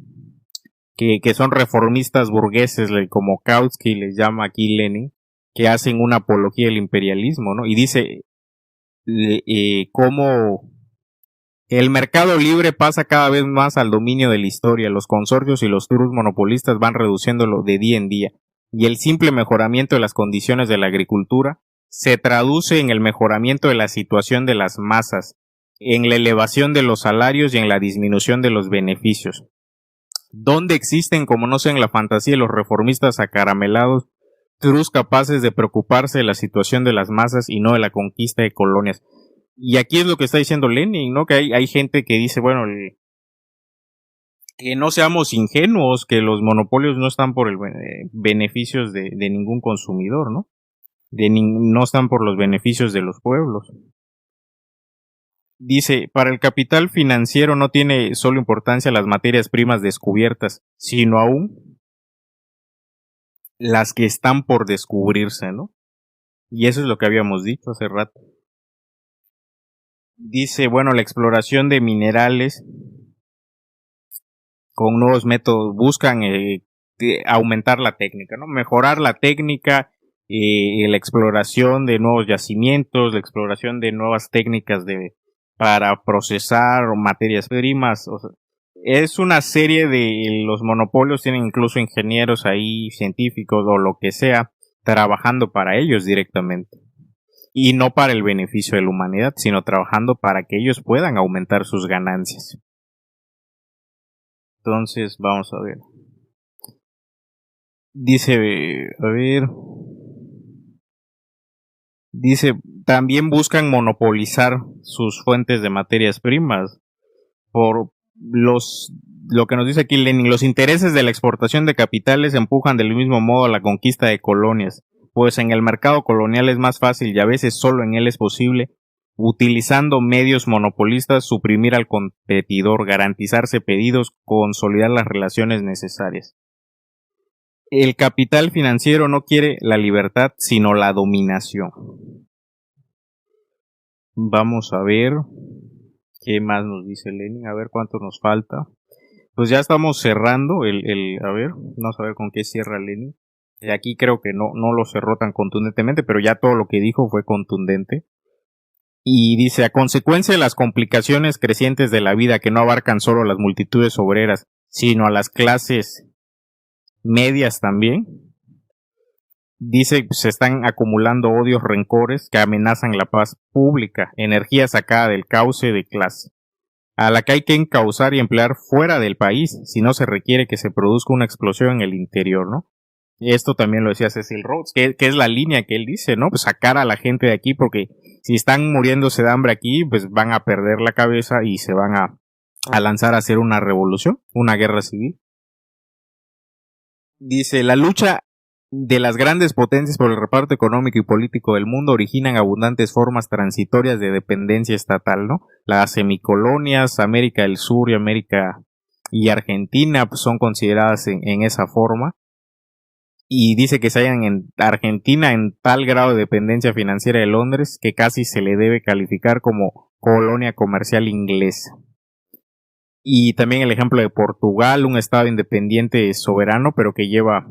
Speaker 7: que son reformistas burgueses, como Kautsky les llama aquí Lenin, que hacen una apología del imperialismo, ¿no? Y dice cómo el mercado libre pasa cada vez más al dominio de la historia, los consorcios y los trust monopolistas van reduciéndolo de día en día, y el simple mejoramiento de las condiciones de la agricultura se traduce en el mejoramiento de la situación de las masas, en la elevación de los salarios y en la disminución de los beneficios. ¿Dónde existen, como no sea en la fantasía, los reformistas acaramelados, trus capaces de preocuparse de la situación de las masas y no de la conquista de colonias? Y aquí es lo que está diciendo Lenin, ¿no? Que hay gente que dice, bueno, que no seamos ingenuos, que los monopolios no están por el beneficios de ningún consumidor, ¿no? No están por los beneficios de los pueblos. Dice, para el capital financiero no tiene solo importancia las materias primas descubiertas, sino aún las que están por descubrirse, ¿no? Y eso es lo que habíamos dicho hace rato. Dice, bueno, la exploración de minerales con nuevos métodos buscan aumentar la técnica, ¿no? Mejorar la técnica, la exploración de nuevos yacimientos, la exploración de nuevas técnicas para procesar materias primas. O sea, es una serie de los monopolios, tienen incluso ingenieros ahí, científicos o lo que sea, trabajando para ellos directamente. Y no para el beneficio de la humanidad, sino trabajando para que ellos puedan aumentar sus ganancias. Entonces, vamos a ver. Dice, también buscan monopolizar sus fuentes de materias primas. lo que nos dice aquí Lenin, los intereses de la exportación de capitales empujan del mismo modo a la conquista de colonias, pues en el mercado colonial es más fácil y a veces solo en él es posible, utilizando medios monopolistas, suprimir al competidor, garantizarse pedidos, consolidar las relaciones necesarias. El capital financiero no quiere la libertad, sino la dominación. Vamos a ver qué más nos dice Lenin, a ver cuánto nos falta. Pues ya estamos cerrando a ver, vamos a ver con qué cierra Lenin. Aquí creo que no lo cerró tan contundentemente, pero ya todo lo que dijo fue contundente. Y dice, a consecuencia de las complicaciones crecientes de la vida que no abarcan solo a las multitudes obreras, sino a las clases medias también, dice, se están acumulando odios, rencores que amenazan la paz pública, energía sacada del cauce de clase, a la que hay que encauzar y emplear fuera del país, si no se requiere que se produzca una explosión en el interior, ¿no? Y esto también lo decía Cecil Rhodes, que es la línea que él dice, ¿no? Pues sacar a la gente de aquí, porque si están muriéndose de hambre aquí, pues van a perder la cabeza y se van a lanzar a hacer una revolución, una guerra civil. Dice, la lucha de las grandes potencias por el reparto económico y político del mundo originan abundantes formas transitorias de dependencia estatal, ¿no? Las semicolonias, América del Sur y América y Argentina pues, son consideradas en esa forma. Y dice que se hallan en Argentina en tal grado de dependencia financiera de Londres que casi se le debe calificar como colonia comercial inglesa. Y también el ejemplo de Portugal, un estado independiente soberano, pero que lleva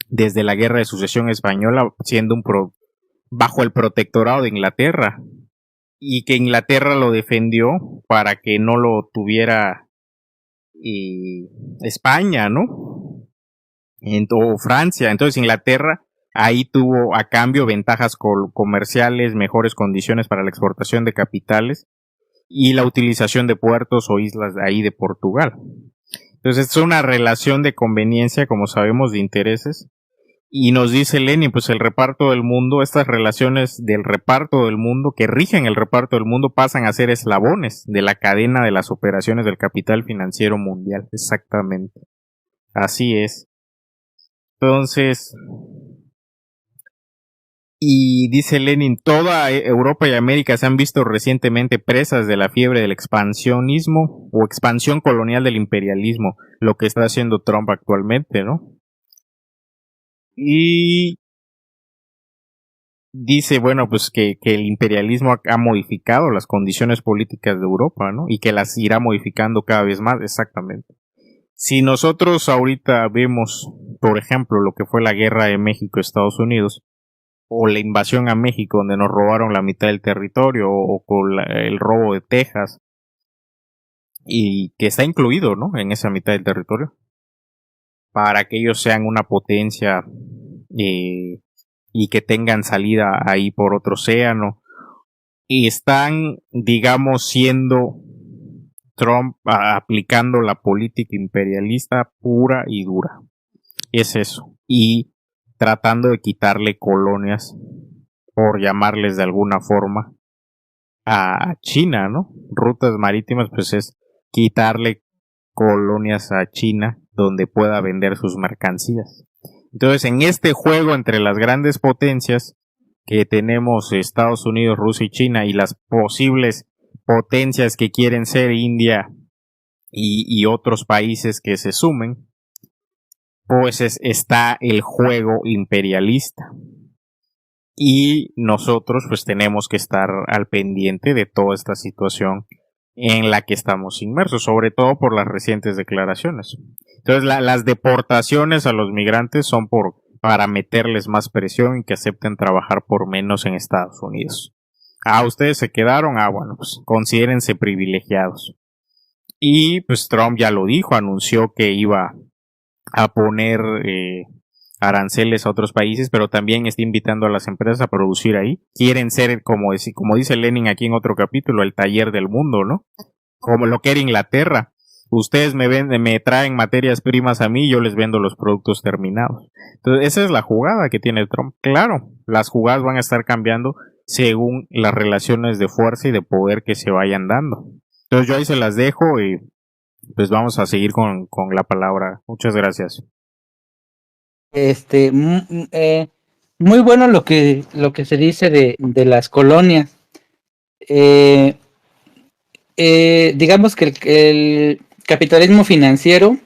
Speaker 7: desde la Guerra de Sucesión Española siendo bajo el protectorado de Inglaterra, y que Inglaterra lo defendió para que no lo tuviera España, ¿no? O Francia. Entonces Inglaterra ahí tuvo a cambio ventajas comerciales, mejores condiciones para la exportación de capitales y la utilización de puertos o islas de ahí de Portugal. Entonces es una relación de conveniencia, como sabemos, de intereses. Y nos dice Lenin, pues el reparto del mundo, estas relaciones del reparto del mundo, que rigen el reparto del mundo, pasan a ser eslabones de la cadena de las operaciones del capital financiero mundial. Exactamente. Así es. Entonces, y dice Lenin, toda Europa y América se han visto recientemente presas de la fiebre del expansionismo o expansión colonial del imperialismo, lo que está haciendo Trump actualmente, ¿no? Y dice, bueno, pues que el imperialismo ha modificado las condiciones políticas de Europa, ¿no? Y que las irá modificando cada vez más, exactamente. Si nosotros ahorita vemos, por ejemplo, lo que fue la guerra de México-Estados Unidos, o la invasión a México, donde nos robaron la mitad del territorio, o con el robo de Texas, y que está incluido, ¿no? En esa mitad del territorio, para que ellos sean una potencia y que tengan salida ahí por otro océano, y están, digamos, siendo Trump aplicando la política imperialista pura y dura. Es eso. Y tratando de quitarle colonias, por llamarles de alguna forma, a China, ¿no? Rutas marítimas, pues es quitarle colonias a China donde pueda vender sus mercancías. Entonces, en este juego entre las grandes potencias que tenemos, Estados Unidos, Rusia y China, y las posibles potencias que quieren ser India y otros países que se sumen, pues está el juego imperialista. Y nosotros pues tenemos que estar al pendiente de toda esta situación en la que estamos inmersos, sobre todo por las recientes declaraciones. Entonces las deportaciones a los migrantes son para meterles más presión y que acepten trabajar por menos en Estados Unidos. Ustedes se quedaron, bueno, pues considérense privilegiados. Y pues Trump ya lo dijo, anunció que iba a poner aranceles a otros países, pero también está invitando a las empresas a producir ahí. Quieren ser, como dice Lenin aquí en otro capítulo, el taller del mundo, ¿no? Como lo que era Inglaterra. Ustedes me traen materias primas a mí y yo les vendo los productos terminados. Entonces, esa es la jugada que tiene Trump. Claro, las jugadas van a estar cambiando según las relaciones de fuerza y de poder que se vayan dando. Entonces, yo ahí se las dejo y pues vamos a seguir con la palabra. Muchas gracias.
Speaker 1: Muy bueno lo que se dice de las colonias. Digamos que el capitalismo financiero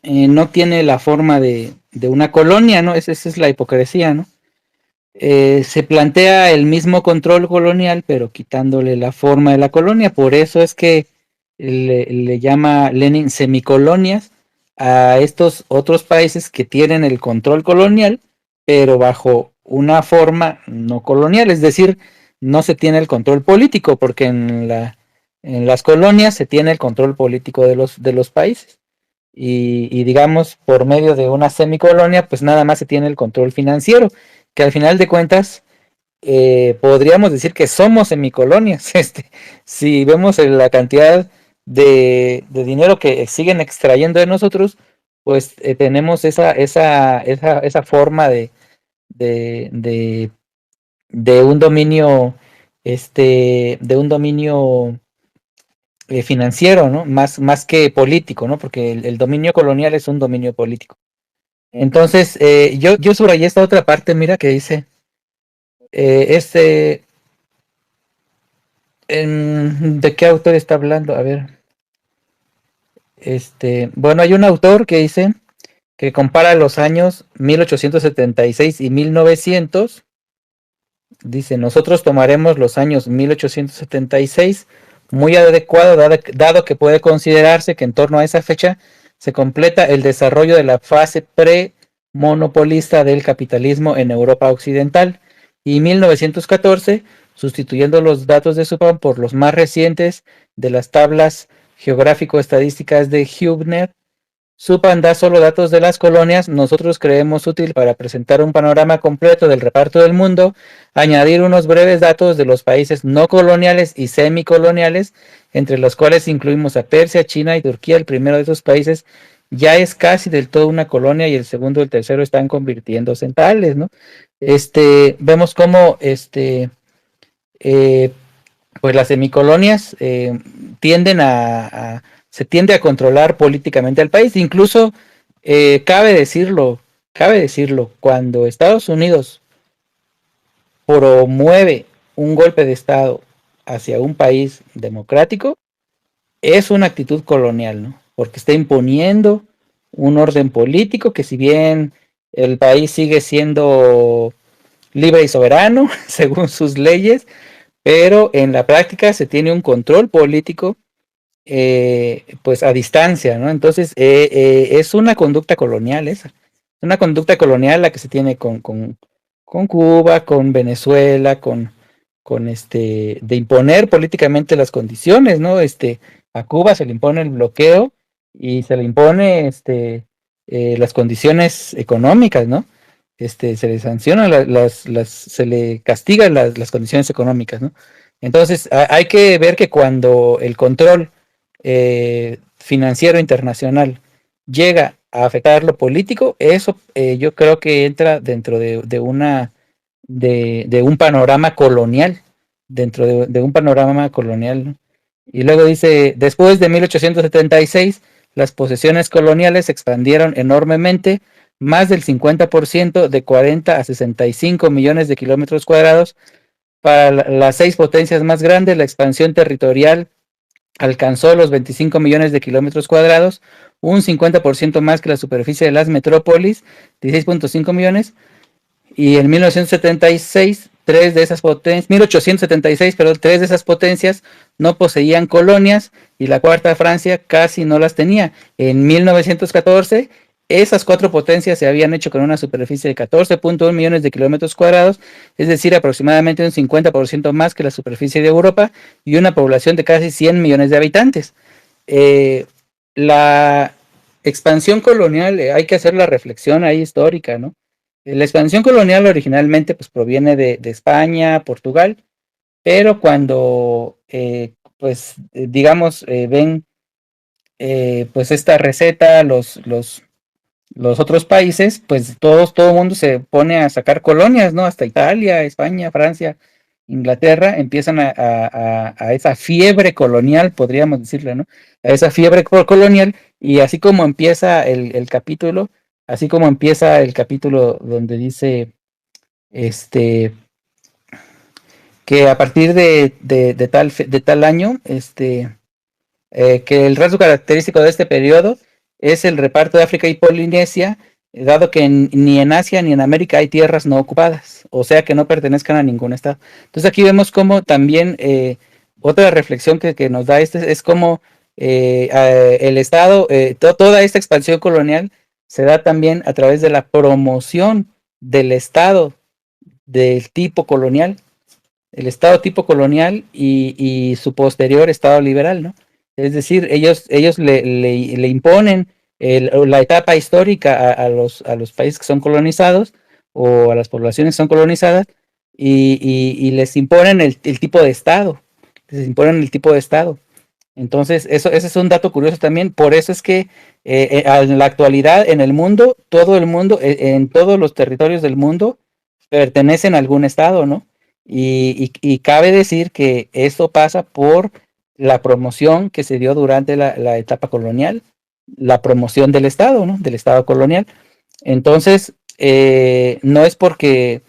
Speaker 1: no tiene la forma de una colonia, ¿no? Esa es la hipocresía, ¿no? Se plantea el mismo control colonial, pero quitándole la forma de la colonia. Por eso es que le llama Lenin semicolonias a estos otros países que tienen el control colonial, pero bajo una forma no colonial, es decir, no se tiene el control político, porque en las colonias se tiene el control político de los países. Y digamos, por medio de una semicolonia, pues nada más se tiene el control financiero, que al final de cuentas podríamos decir que somos semicolonias. Si vemos la cantidad de dinero que siguen extrayendo de nosotros, pues tenemos esa forma de un dominio, de un dominio financiero, ¿no? Más que político, ¿no? Porque el dominio colonial es un dominio político. Entonces, yo subrayé esta otra parte, mira, que dice, ¿de qué autor está hablando? A ver, bueno, hay un autor que dice que compara los años 1876 y 1900. Dice, nosotros tomaremos los años 1876 muy adecuado, dado que puede considerarse que en torno a esa fecha se completa el desarrollo de la fase pre-monopolista del capitalismo en Europa Occidental, y 1914, sustituyendo los datos de Supan por los más recientes de las tablas geográfico-estadísticas de Hübner. Supan da solo datos de las colonias. Nosotros creemos útil para presentar un panorama completo del reparto del mundo, añadir unos breves datos de los países no coloniales y semicoloniales, entre los cuales incluimos a Persia, China y Turquía. El primero de esos países ya es casi del todo una colonia y el segundo y el tercero están convirtiéndose en tales, ¿no? Vemos cómo pues las semicolonias se tiende a controlar políticamente al país. Incluso cabe decirlo, cuando Estados Unidos promueve un golpe de Estado hacia un país democrático, es una actitud colonial, ¿no? Porque está imponiendo un orden político que, si bien el país sigue siendo libre y soberano según sus leyes, pero en la práctica se tiene un control político pues a distancia, ¿no? Entonces es una conducta colonial esa, una conducta colonial la que se tiene con Cuba, con Venezuela, con de imponer políticamente las condiciones, ¿no? A Cuba se le impone el bloqueo y se le impone las condiciones económicas, ¿no? Se le sanciona se le castiga las condiciones económicas, ¿no? Entonces hay que ver que cuando el control financiero internacional llega a afectar lo político, eso yo creo que entra dentro de un panorama colonial, dentro de un panorama colonial, ¿no? Y luego dice, después de 1876, las posesiones coloniales se expandieron enormemente, más del 50%, de 40 a 65 millones de kilómetros cuadrados. Para las 6 potencias más grandes, la expansión territorial alcanzó los 25 millones de kilómetros cuadrados, un 50% más que la superficie de las metrópolis, 16.5 millones, y en 1876, tres de esas potencias no poseían colonias, y la cuarta, Francia, casi no las tenía. En 1914, esas 4 potencias se habían hecho con una superficie de 14.1 millones de kilómetros cuadrados, es decir, aproximadamente un 50% más que la superficie de Europa, y una población de casi 100 millones de habitantes. La expansión colonial, hay que hacer la reflexión ahí histórica, ¿no? La expansión colonial originalmente pues proviene de España, Portugal, pero cuando pues digamos ven pues esta receta los otros países, pues todo el mundo se pone a sacar colonias, ¿no? Hasta Italia, España, Francia, Inglaterra, empiezan a esa fiebre colonial, podríamos decirle, ¿no? A esa fiebre colonial, y así como empieza el capítulo, así como empieza el capítulo donde dice, este, que a partir de tal año, que el rasgo característico de este periodo es el reparto de África y Polinesia, dado que ni en Asia ni en América hay tierras no ocupadas, o sea que no pertenezcan a ningún estado. Entonces aquí vemos como también otra reflexión que nos da es como el estado, toda esta expansión colonial se da también a través de la promoción del estado del tipo colonial, el estado tipo colonial y su posterior estado liberal, ¿no? Es decir, ellos le imponen la etapa histórica a los países que son colonizados o a las poblaciones que son colonizadas y les imponen el tipo de estado, les imponen el tipo de estado. Entonces, ese es un dato curioso también. Por eso es que en la actualidad, en el mundo, todo el mundo, en todos los territorios del mundo, pertenecen a algún estado, ¿no? Y cabe decir que esto pasa por la promoción que se dio durante la etapa colonial, la promoción del estado, ¿no? Del estado colonial. Entonces, no es porque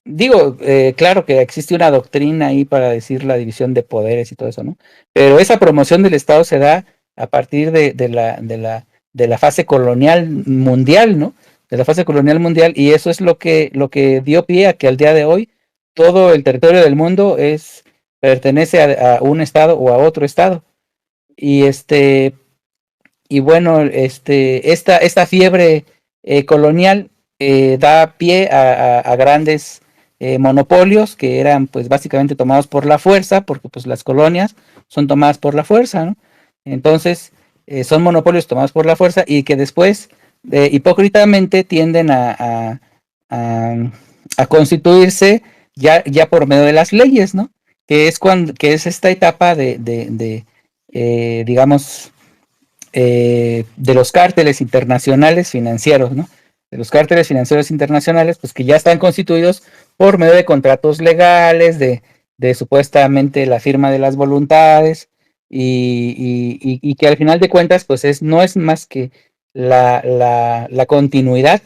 Speaker 1: digo, claro que existe una doctrina ahí para decir la división de poderes y todo eso, ¿no? Pero esa promoción del Estado se da a partir de la fase colonial mundial, ¿no? De la fase colonial mundial, y eso es lo que dio pie a que al día de hoy todo el territorio del mundo pertenece a un estado o a otro estado. Y y bueno, esta fiebre colonial da pie a grandes monopolios que eran pues básicamente tomados por la fuerza, porque pues las colonias son tomadas por la fuerza, ¿no? Entonces, son monopolios tomados por la fuerza y que después hipócritamente tienden a constituirse ya por medio de las leyes, ¿no? Que es esta etapa digamos, de los cárteles internacionales financieros, ¿no? De los cárteles financieros internacionales, pues que ya están constituidos por medio de contratos legales, de supuestamente la firma de las voluntades, y que al final de cuentas, pues no es más que la continuidad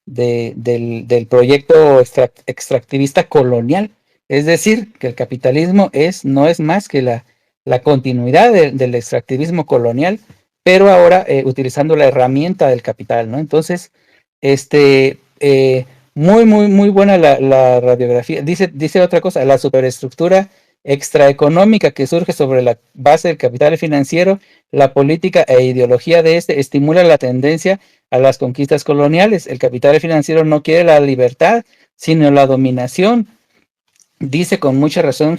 Speaker 1: del proyecto extractivista colonial. Es decir, que el capitalismo no es más que la continuidad del extractivismo colonial, pero ahora utilizando la herramienta del capital, ¿no? Entonces, muy buena la radiografía. Dice otra cosa, la superestructura extraeconómica que surge sobre la base del capital financiero, la política e ideología de estimula la tendencia a las conquistas coloniales. El capital financiero no quiere la libertad, sino la dominación. Dice con mucha razón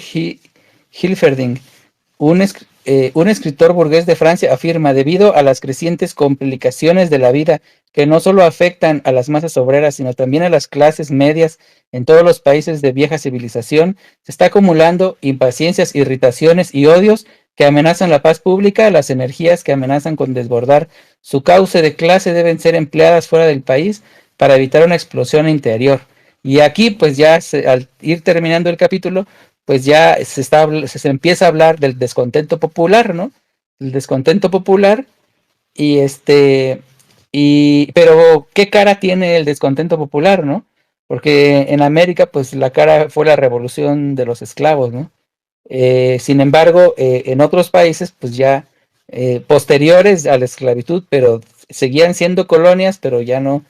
Speaker 1: Hilferding, un escritor burgués de Francia, afirma: debido a las crecientes complicaciones de la vida que no solo afectan a las masas obreras, sino también a las clases medias en todos los países de vieja civilización, se está acumulando impaciencias, irritaciones y odios que amenazan la paz pública. Las energías que amenazan con desbordar su cauce de clase deben ser empleadas fuera del país para evitar una explosión interior. Y aquí, pues ya al ir terminando el capítulo, pues ya se empieza a hablar del descontento popular, ¿no? El descontento popular pero ¿qué cara tiene el descontento popular, no? Porque en América, pues la cara fue la revolución de los esclavos, ¿no? Sin embargo, en otros países, pues ya posteriores a la esclavitud, pero seguían siendo colonias, pero ya no,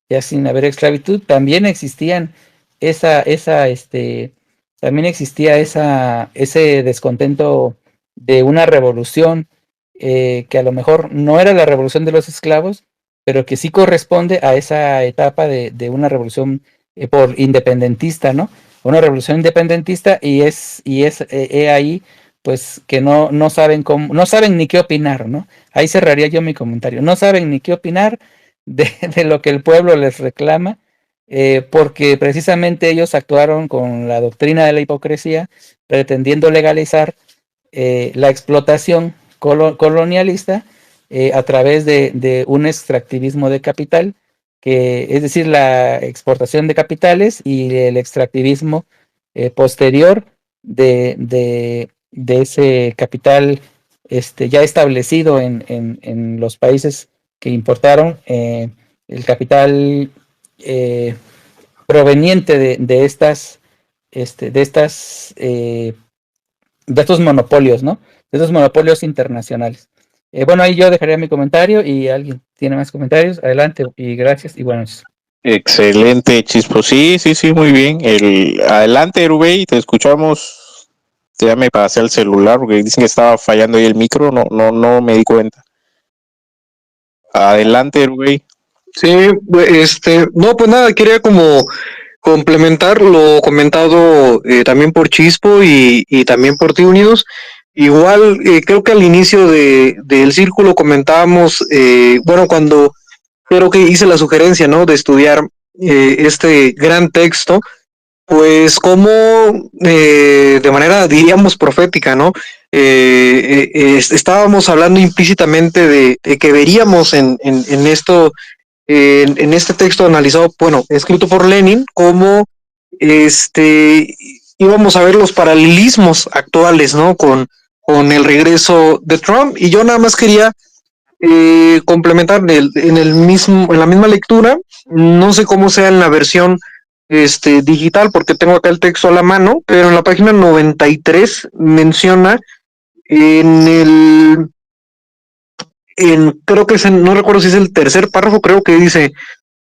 Speaker 1: ya sin haber esclavitud, también existían también existía ese descontento de una revolución que a lo mejor no era la revolución de los esclavos, pero que sí corresponde a esa etapa de una revolución por independentista, ¿no? Una revolución independentista y es ahí pues que no saben cómo, no saben ni qué opinar, ¿no? Ahí cerraría yo mi comentario. No saben ni qué opinar de lo que el pueblo les reclama, porque precisamente ellos actuaron con la doctrina de la hipocresía, pretendiendo legalizar la explotación colonialista a través de un extractivismo de capital, que es decir, la exportación de capitales y el extractivismo posterior de ese capital ya establecido en los países que importaron, el capital proveniente de estos monopolios, ¿no? De estos monopolios internacionales. Bueno, ahí yo dejaría mi comentario y alguien tiene más comentarios. Adelante y gracias y buenas.
Speaker 7: Excelente, Chispo. Sí, muy bien. Adelante, Rubey, te escuchamos. Ya me pasé al celular porque dicen que estaba fallando ahí el micro, no me di cuenta. Adelante, Rubey.
Speaker 8: Sí, no, pues nada, quería como complementar lo comentado también por Chispo y también por Ti Unidos. Igual, creo que al inicio del círculo comentábamos, bueno, cuando creo que hice la sugerencia, ¿no? De estudiar este gran texto, pues como de manera, diríamos, profética, ¿no? Estábamos hablando implícitamente de que veríamos en esto, en este texto analizado, bueno, escrito por Lenin, como íbamos a ver los paralelismos actuales, ¿no? Con el regreso de Trump, y yo nada más quería complementar en la misma lectura. No sé cómo sea en la versión digital, porque tengo acá el texto a la mano, pero en la página 93 menciona creo que no recuerdo si es el tercer párrafo, creo que dice: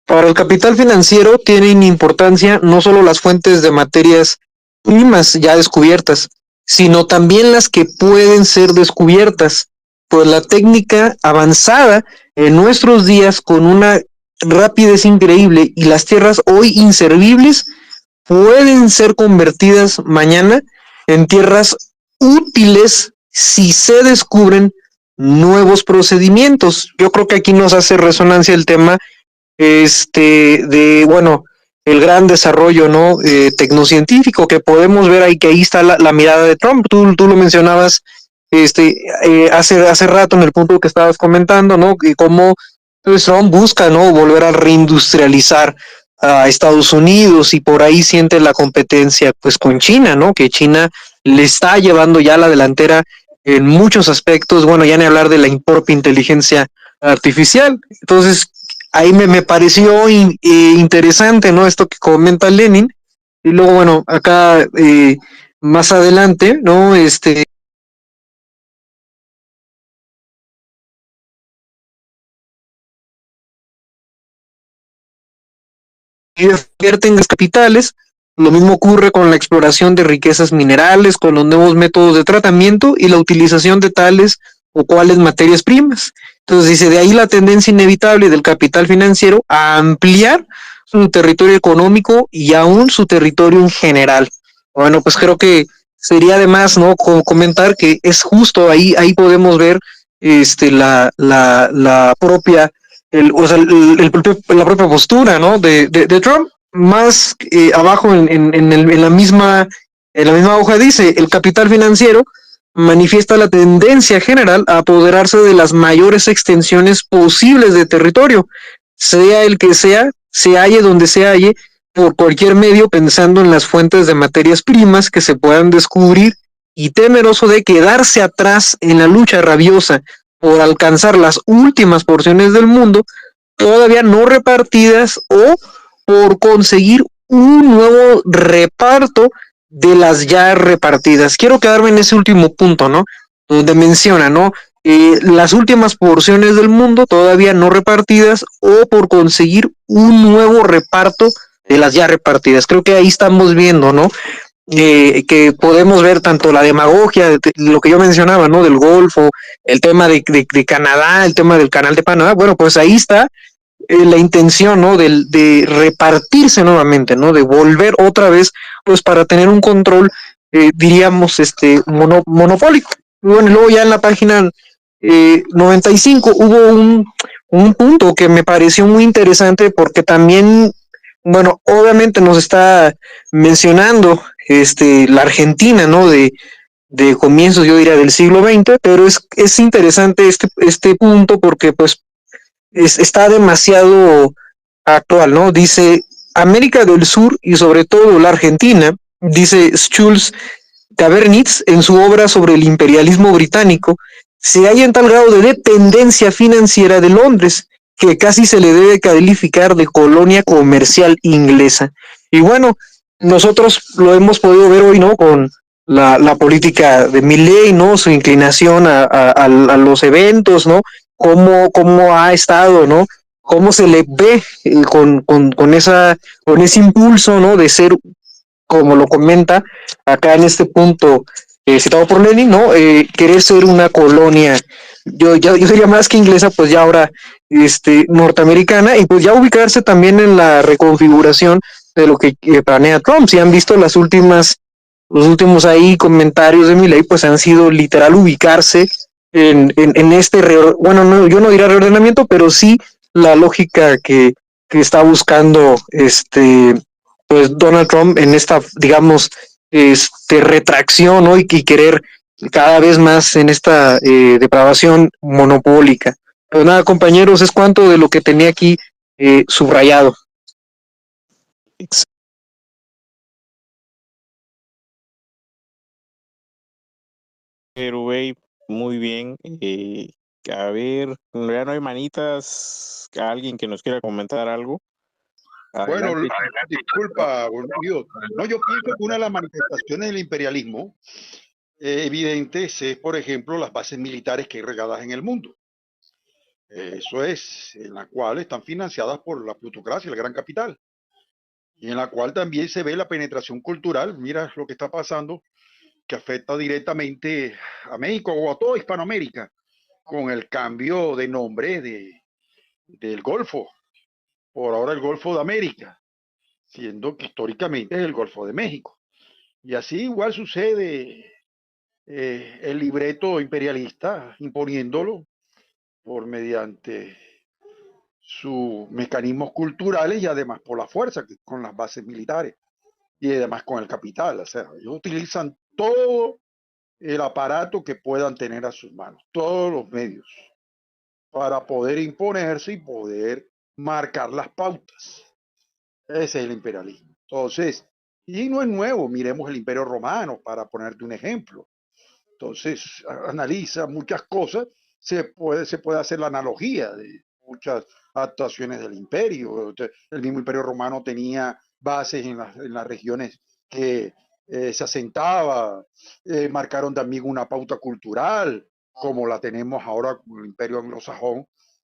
Speaker 8: para el capital financiero tienen importancia no solo las fuentes de materias primas ya descubiertas, sino también las que pueden ser descubiertas, pues la técnica avanzada en nuestros días con una rapidez increíble y las tierras hoy inservibles pueden ser convertidas mañana en tierras útiles si se descubren nuevos procedimientos. Yo creo que aquí nos hace resonancia el tema bueno, el gran desarrollo, ¿no? Tecnocientífico que podemos ver ahí, que ahí está la mirada de Trump. Tú lo mencionabas hace rato en el punto que estabas comentando, ¿no? Que cómo Trump busca, ¿no? Volver a reindustrializar a Estados Unidos, y por ahí siente la competencia pues con China, ¿no? Que China le está llevando ya la delantera en muchos aspectos. Bueno, ya ni hablar de la propia inteligencia artificial. Entonces, ahí me pareció interesante, ¿no? Esto que comenta Lenin. Y luego, bueno, acá más adelante, ¿no? Invierten en los capitales. Lo mismo ocurre con la exploración de riquezas minerales, con los nuevos métodos de tratamiento y la utilización de tales o cuales materias primas. Entonces dice, de ahí la tendencia inevitable del capital financiero a ampliar su territorio económico y aún su territorio en general. Bueno, pues creo que sería además, ¿no?, comentar que es justo ahí podemos ver la propia la propia postura, ¿no?, de Trump. Más abajo en la misma hoja dice: el capital financiero manifiesta la tendencia general a apoderarse de las mayores extensiones posibles de territorio, sea el que sea, se halle donde se halle, por cualquier medio, pensando en las fuentes de materias primas que se puedan descubrir, y temeroso de quedarse atrás en la lucha rabiosa por alcanzar las últimas porciones del mundo todavía no repartidas, o por conseguir un nuevo reparto de las ya repartidas. Quiero quedarme en ese último punto, ¿no?, donde menciona, ¿no?, las últimas porciones del mundo todavía no repartidas, o por conseguir un nuevo reparto de las ya repartidas. Creo que ahí estamos viendo, ¿no?, que podemos ver tanto la demagogia, de lo que yo mencionaba, ¿no?, del Golfo, el tema de Canadá, el tema del Canal de Panamá. Bueno, pues ahí está la intención, ¿no?, de repartirse nuevamente, ¿no?, de volver otra vez, pues para tener un control, diríamos, monopólico. Bueno, luego ya en la página 95 hubo un punto que me pareció muy interesante, porque también, bueno, obviamente nos está mencionando la Argentina, ¿no?, de comienzos, yo diría, del siglo XX, pero es interesante este punto, porque pues está demasiado actual, ¿no? Dice: América del Sur, y sobre todo la Argentina, dice Schulz Cavernitz en su obra sobre el imperialismo británico, se halla en tal grado de dependencia financiera de Londres que casi se le debe calificar de colonia comercial inglesa. Y bueno, nosotros lo hemos podido ver hoy, ¿no? Con la política de Milley, ¿no? Su inclinación a los eventos, ¿no? Cómo ha estado, ¿no? Cómo se le ve con ese impulso, ¿no? De ser, como lo comenta acá en este punto citado por Lenin, ¿no? Querer ser una colonia, yo diría más que inglesa, pues ya ahora norteamericana, y pues ya ubicarse también en la reconfiguración de lo que planea Trump. Si han visto los últimos ahí comentarios de Milley, pues han sido literal ubicarse en este, bueno, no, yo no diría reordenamiento, pero sí la lógica que está buscando pues Donald Trump en esta, digamos, retracción, ¿no? Y querer cada vez más en esta depravación monopólica. Pero nada, compañeros, es cuanto de lo que tenía aquí subrayado.
Speaker 7: Pero, muy bien. A ver, ya no hay manitas, alguien que nos quiera comentar algo.
Speaker 6: Bueno,
Speaker 7: Adelante.
Speaker 6: disculpa, Dios. No, yo pienso que una de las manifestaciones del imperialismo evidentes es, por ejemplo, las bases militares que hay regadas en el mundo. Eso es, en la cual están financiadas por la plutocracia, el gran capital, y en la cual también se ve la penetración cultural. Mira lo que está pasando, que afecta directamente a México o a toda Hispanoamérica, con el cambio de nombre del Golfo, por ahora el Golfo de América, siendo que históricamente es el Golfo de México. Y así igual sucede el libreto imperialista, imponiéndolo por mediante sus mecanismos culturales y además por la fuerza, con las bases militares y además con el capital. O sea, ellos utilizan todo el aparato que puedan tener a sus manos, todos los medios, para poder imponerse y poder marcar las pautas. Ese es el imperialismo. Entonces, y no es nuevo, miremos el Imperio Romano, para ponerte un ejemplo. Entonces, analiza muchas cosas, se puede hacer la analogía de muchas actuaciones del imperio. El mismo Imperio Romano tenía bases en las regiones que se asentaba, marcaron también una pauta cultural, como la tenemos ahora con el Imperio anglosajón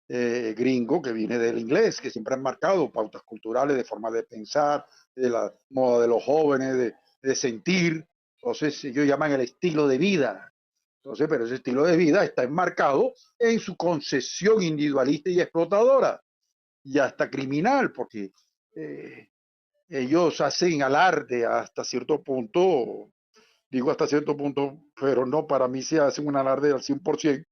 Speaker 6: gringo, que viene del inglés, que siempre han marcado pautas culturales de forma de pensar, de la moda de los jóvenes, de sentir. Entonces ellos llaman el estilo de vida. Entonces, pero ese estilo de vida está enmarcado en su concesión individualista y explotadora, y hasta criminal, porque ellos hacen alarde hasta cierto punto, digo hasta cierto punto, pero no, para mí se hacen un alarde al 100%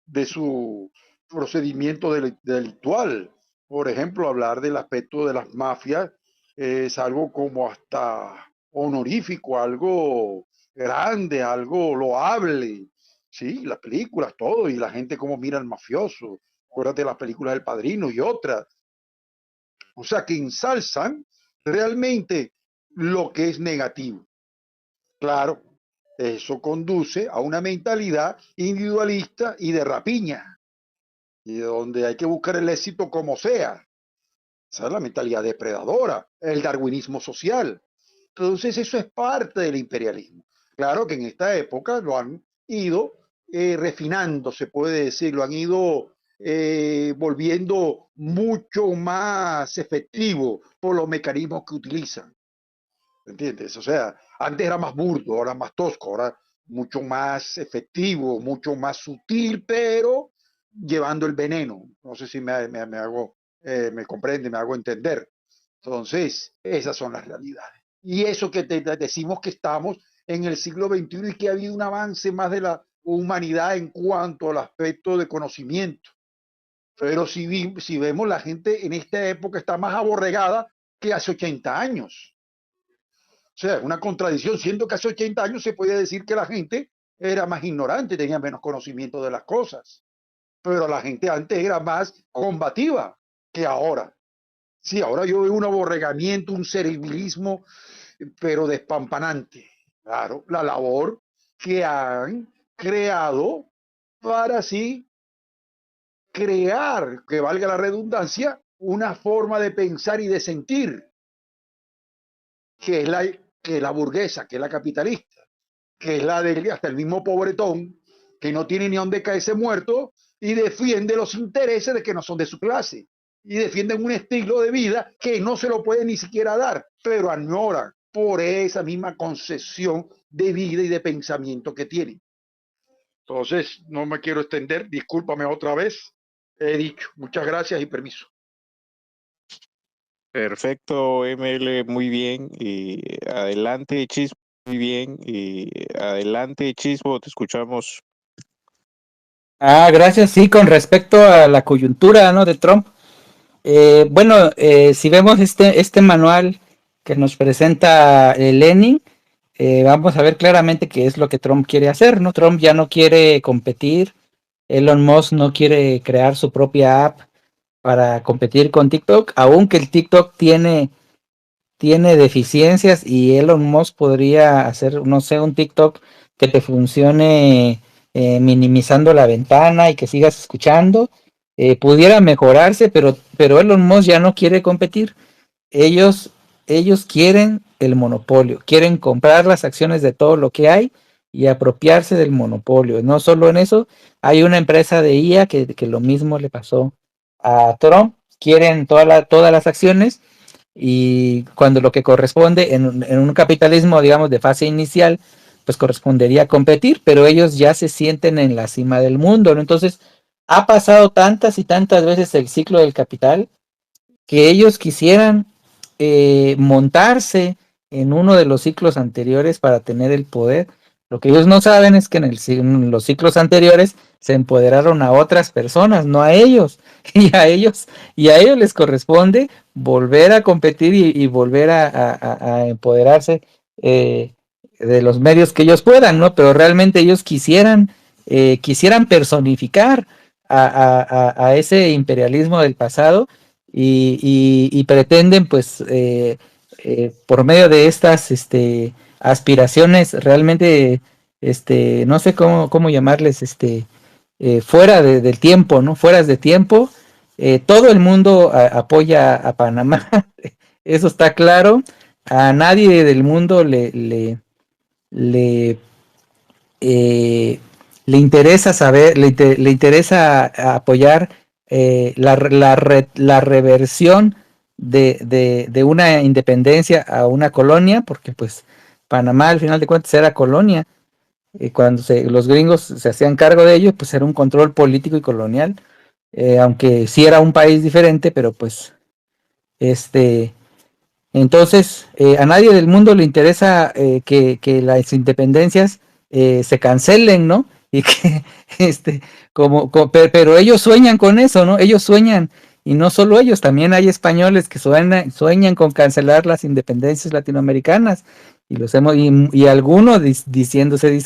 Speaker 6: de su procedimiento delictual. Por ejemplo, hablar del aspecto de las mafias es algo como hasta honorífico, algo grande, algo loable. Sí, las películas, todo, y la gente como mira al mafioso. Acuérdate de las películas del Padrino y otras. O sea, que ensalzan realmente lo que es negativo. Claro, eso conduce a una mentalidad individualista y de rapiña, y donde hay que buscar el éxito como sea. Esa es la mentalidad depredadora, el darwinismo social. Entonces eso es parte del imperialismo. Claro que en esta época lo han ido refinando, se puede decir, lo han ido volviendo mucho más efectivo por los mecanismos que utilizan. ¿Entiendes? O sea, antes era más burdo, ahora más tosco, ahora mucho más efectivo, mucho más sutil, pero llevando el veneno. No sé si me hago, me comprende, me hago entender. Entonces, esas son las realidades. Y eso que te decimos que estamos en el siglo XXI y que ha habido un avance más de la humanidad en cuanto al aspecto de conocimiento. Pero si vemos, la gente en esta época está más aborregada que hace 80 años. O sea, una contradicción, siendo que hace 80 años se podía decir que la gente era más ignorante, tenía menos conocimiento de las cosas. Pero la gente antes era más combativa que ahora. Sí, ahora yo veo un aborregamiento, un servilismo pero despampanante. Claro, la labor que han creado para así crear, que valga la redundancia, una forma de pensar y de sentir, que es la burguesa, que es la capitalista, que es la de hasta el mismo pobretón, que no tiene ni dónde caerse muerto y defiende los intereses de que no son de su clase y defienden un estilo de vida que no se lo puede ni siquiera dar, pero añoran por esa misma concesión de vida y de pensamiento que tienen. Entonces, no me quiero extender, discúlpame otra vez, he dicho. Muchas gracias y permiso.
Speaker 7: Perfecto, ML, muy bien. Adelante, Chispo, muy bien. Adelante, Chispo, te escuchamos.
Speaker 1: Gracias. Sí, con respecto a la coyuntura, ¿no?, de Trump. Bueno, si vemos este manual que nos presenta Lenin, vamos a ver claramente qué es lo que Trump quiere hacer, ¿no? Trump ya no quiere competir, Elon Musk no quiere crear su propia app para competir con TikTok, aunque el TikTok tiene deficiencias y Elon Musk podría hacer, no sé, un TikTok que te funcione minimizando la ventana y que sigas escuchando. Pudiera mejorarse, pero Elon Musk ya no quiere competir. Ellos quieren el monopolio, quieren comprar las acciones de todo lo que hay y apropiarse del monopolio. No solo en eso, hay una empresa de IA que lo mismo le pasó a Trump, quieren todas las acciones y cuando lo que corresponde en un capitalismo, digamos, de fase inicial, pues correspondería competir, pero ellos ya se sienten en la cima del mundo, ¿no? Entonces, ha pasado tantas y tantas veces el ciclo del capital que ellos quisieran montarse en uno de los ciclos anteriores para tener el poder. Lo que ellos no saben es que en los ciclos anteriores se empoderaron a otras personas, no a ellos. Y a ellos les corresponde volver a competir y volver a empoderarse de los medios que ellos puedan, ¿no? Pero realmente ellos quisieran personificar a ese imperialismo del pasado y pretenden, pues, por medio de estas aspiraciones realmente, no sé cómo llamarles, fuera del tiempo, ¿no? Fueras de tiempo. Todo el mundo apoya a Panamá, eso está claro. A nadie del mundo le interesa saber, le interesa apoyar la reversión de una independencia a una colonia, porque pues Panamá al final de cuentas era colonia. Cuando los gringos se hacían cargo de ello, pues era un control político y colonial, aunque sí era un país diferente, pero pues entonces a nadie del mundo le interesa que las independencias se cancelen, ¿no? Y que pero ellos sueñan con eso, ¿no? Ellos sueñan, y no solo ellos, también hay españoles que sueñan con cancelar las independencias latinoamericanas, y algunos diciéndose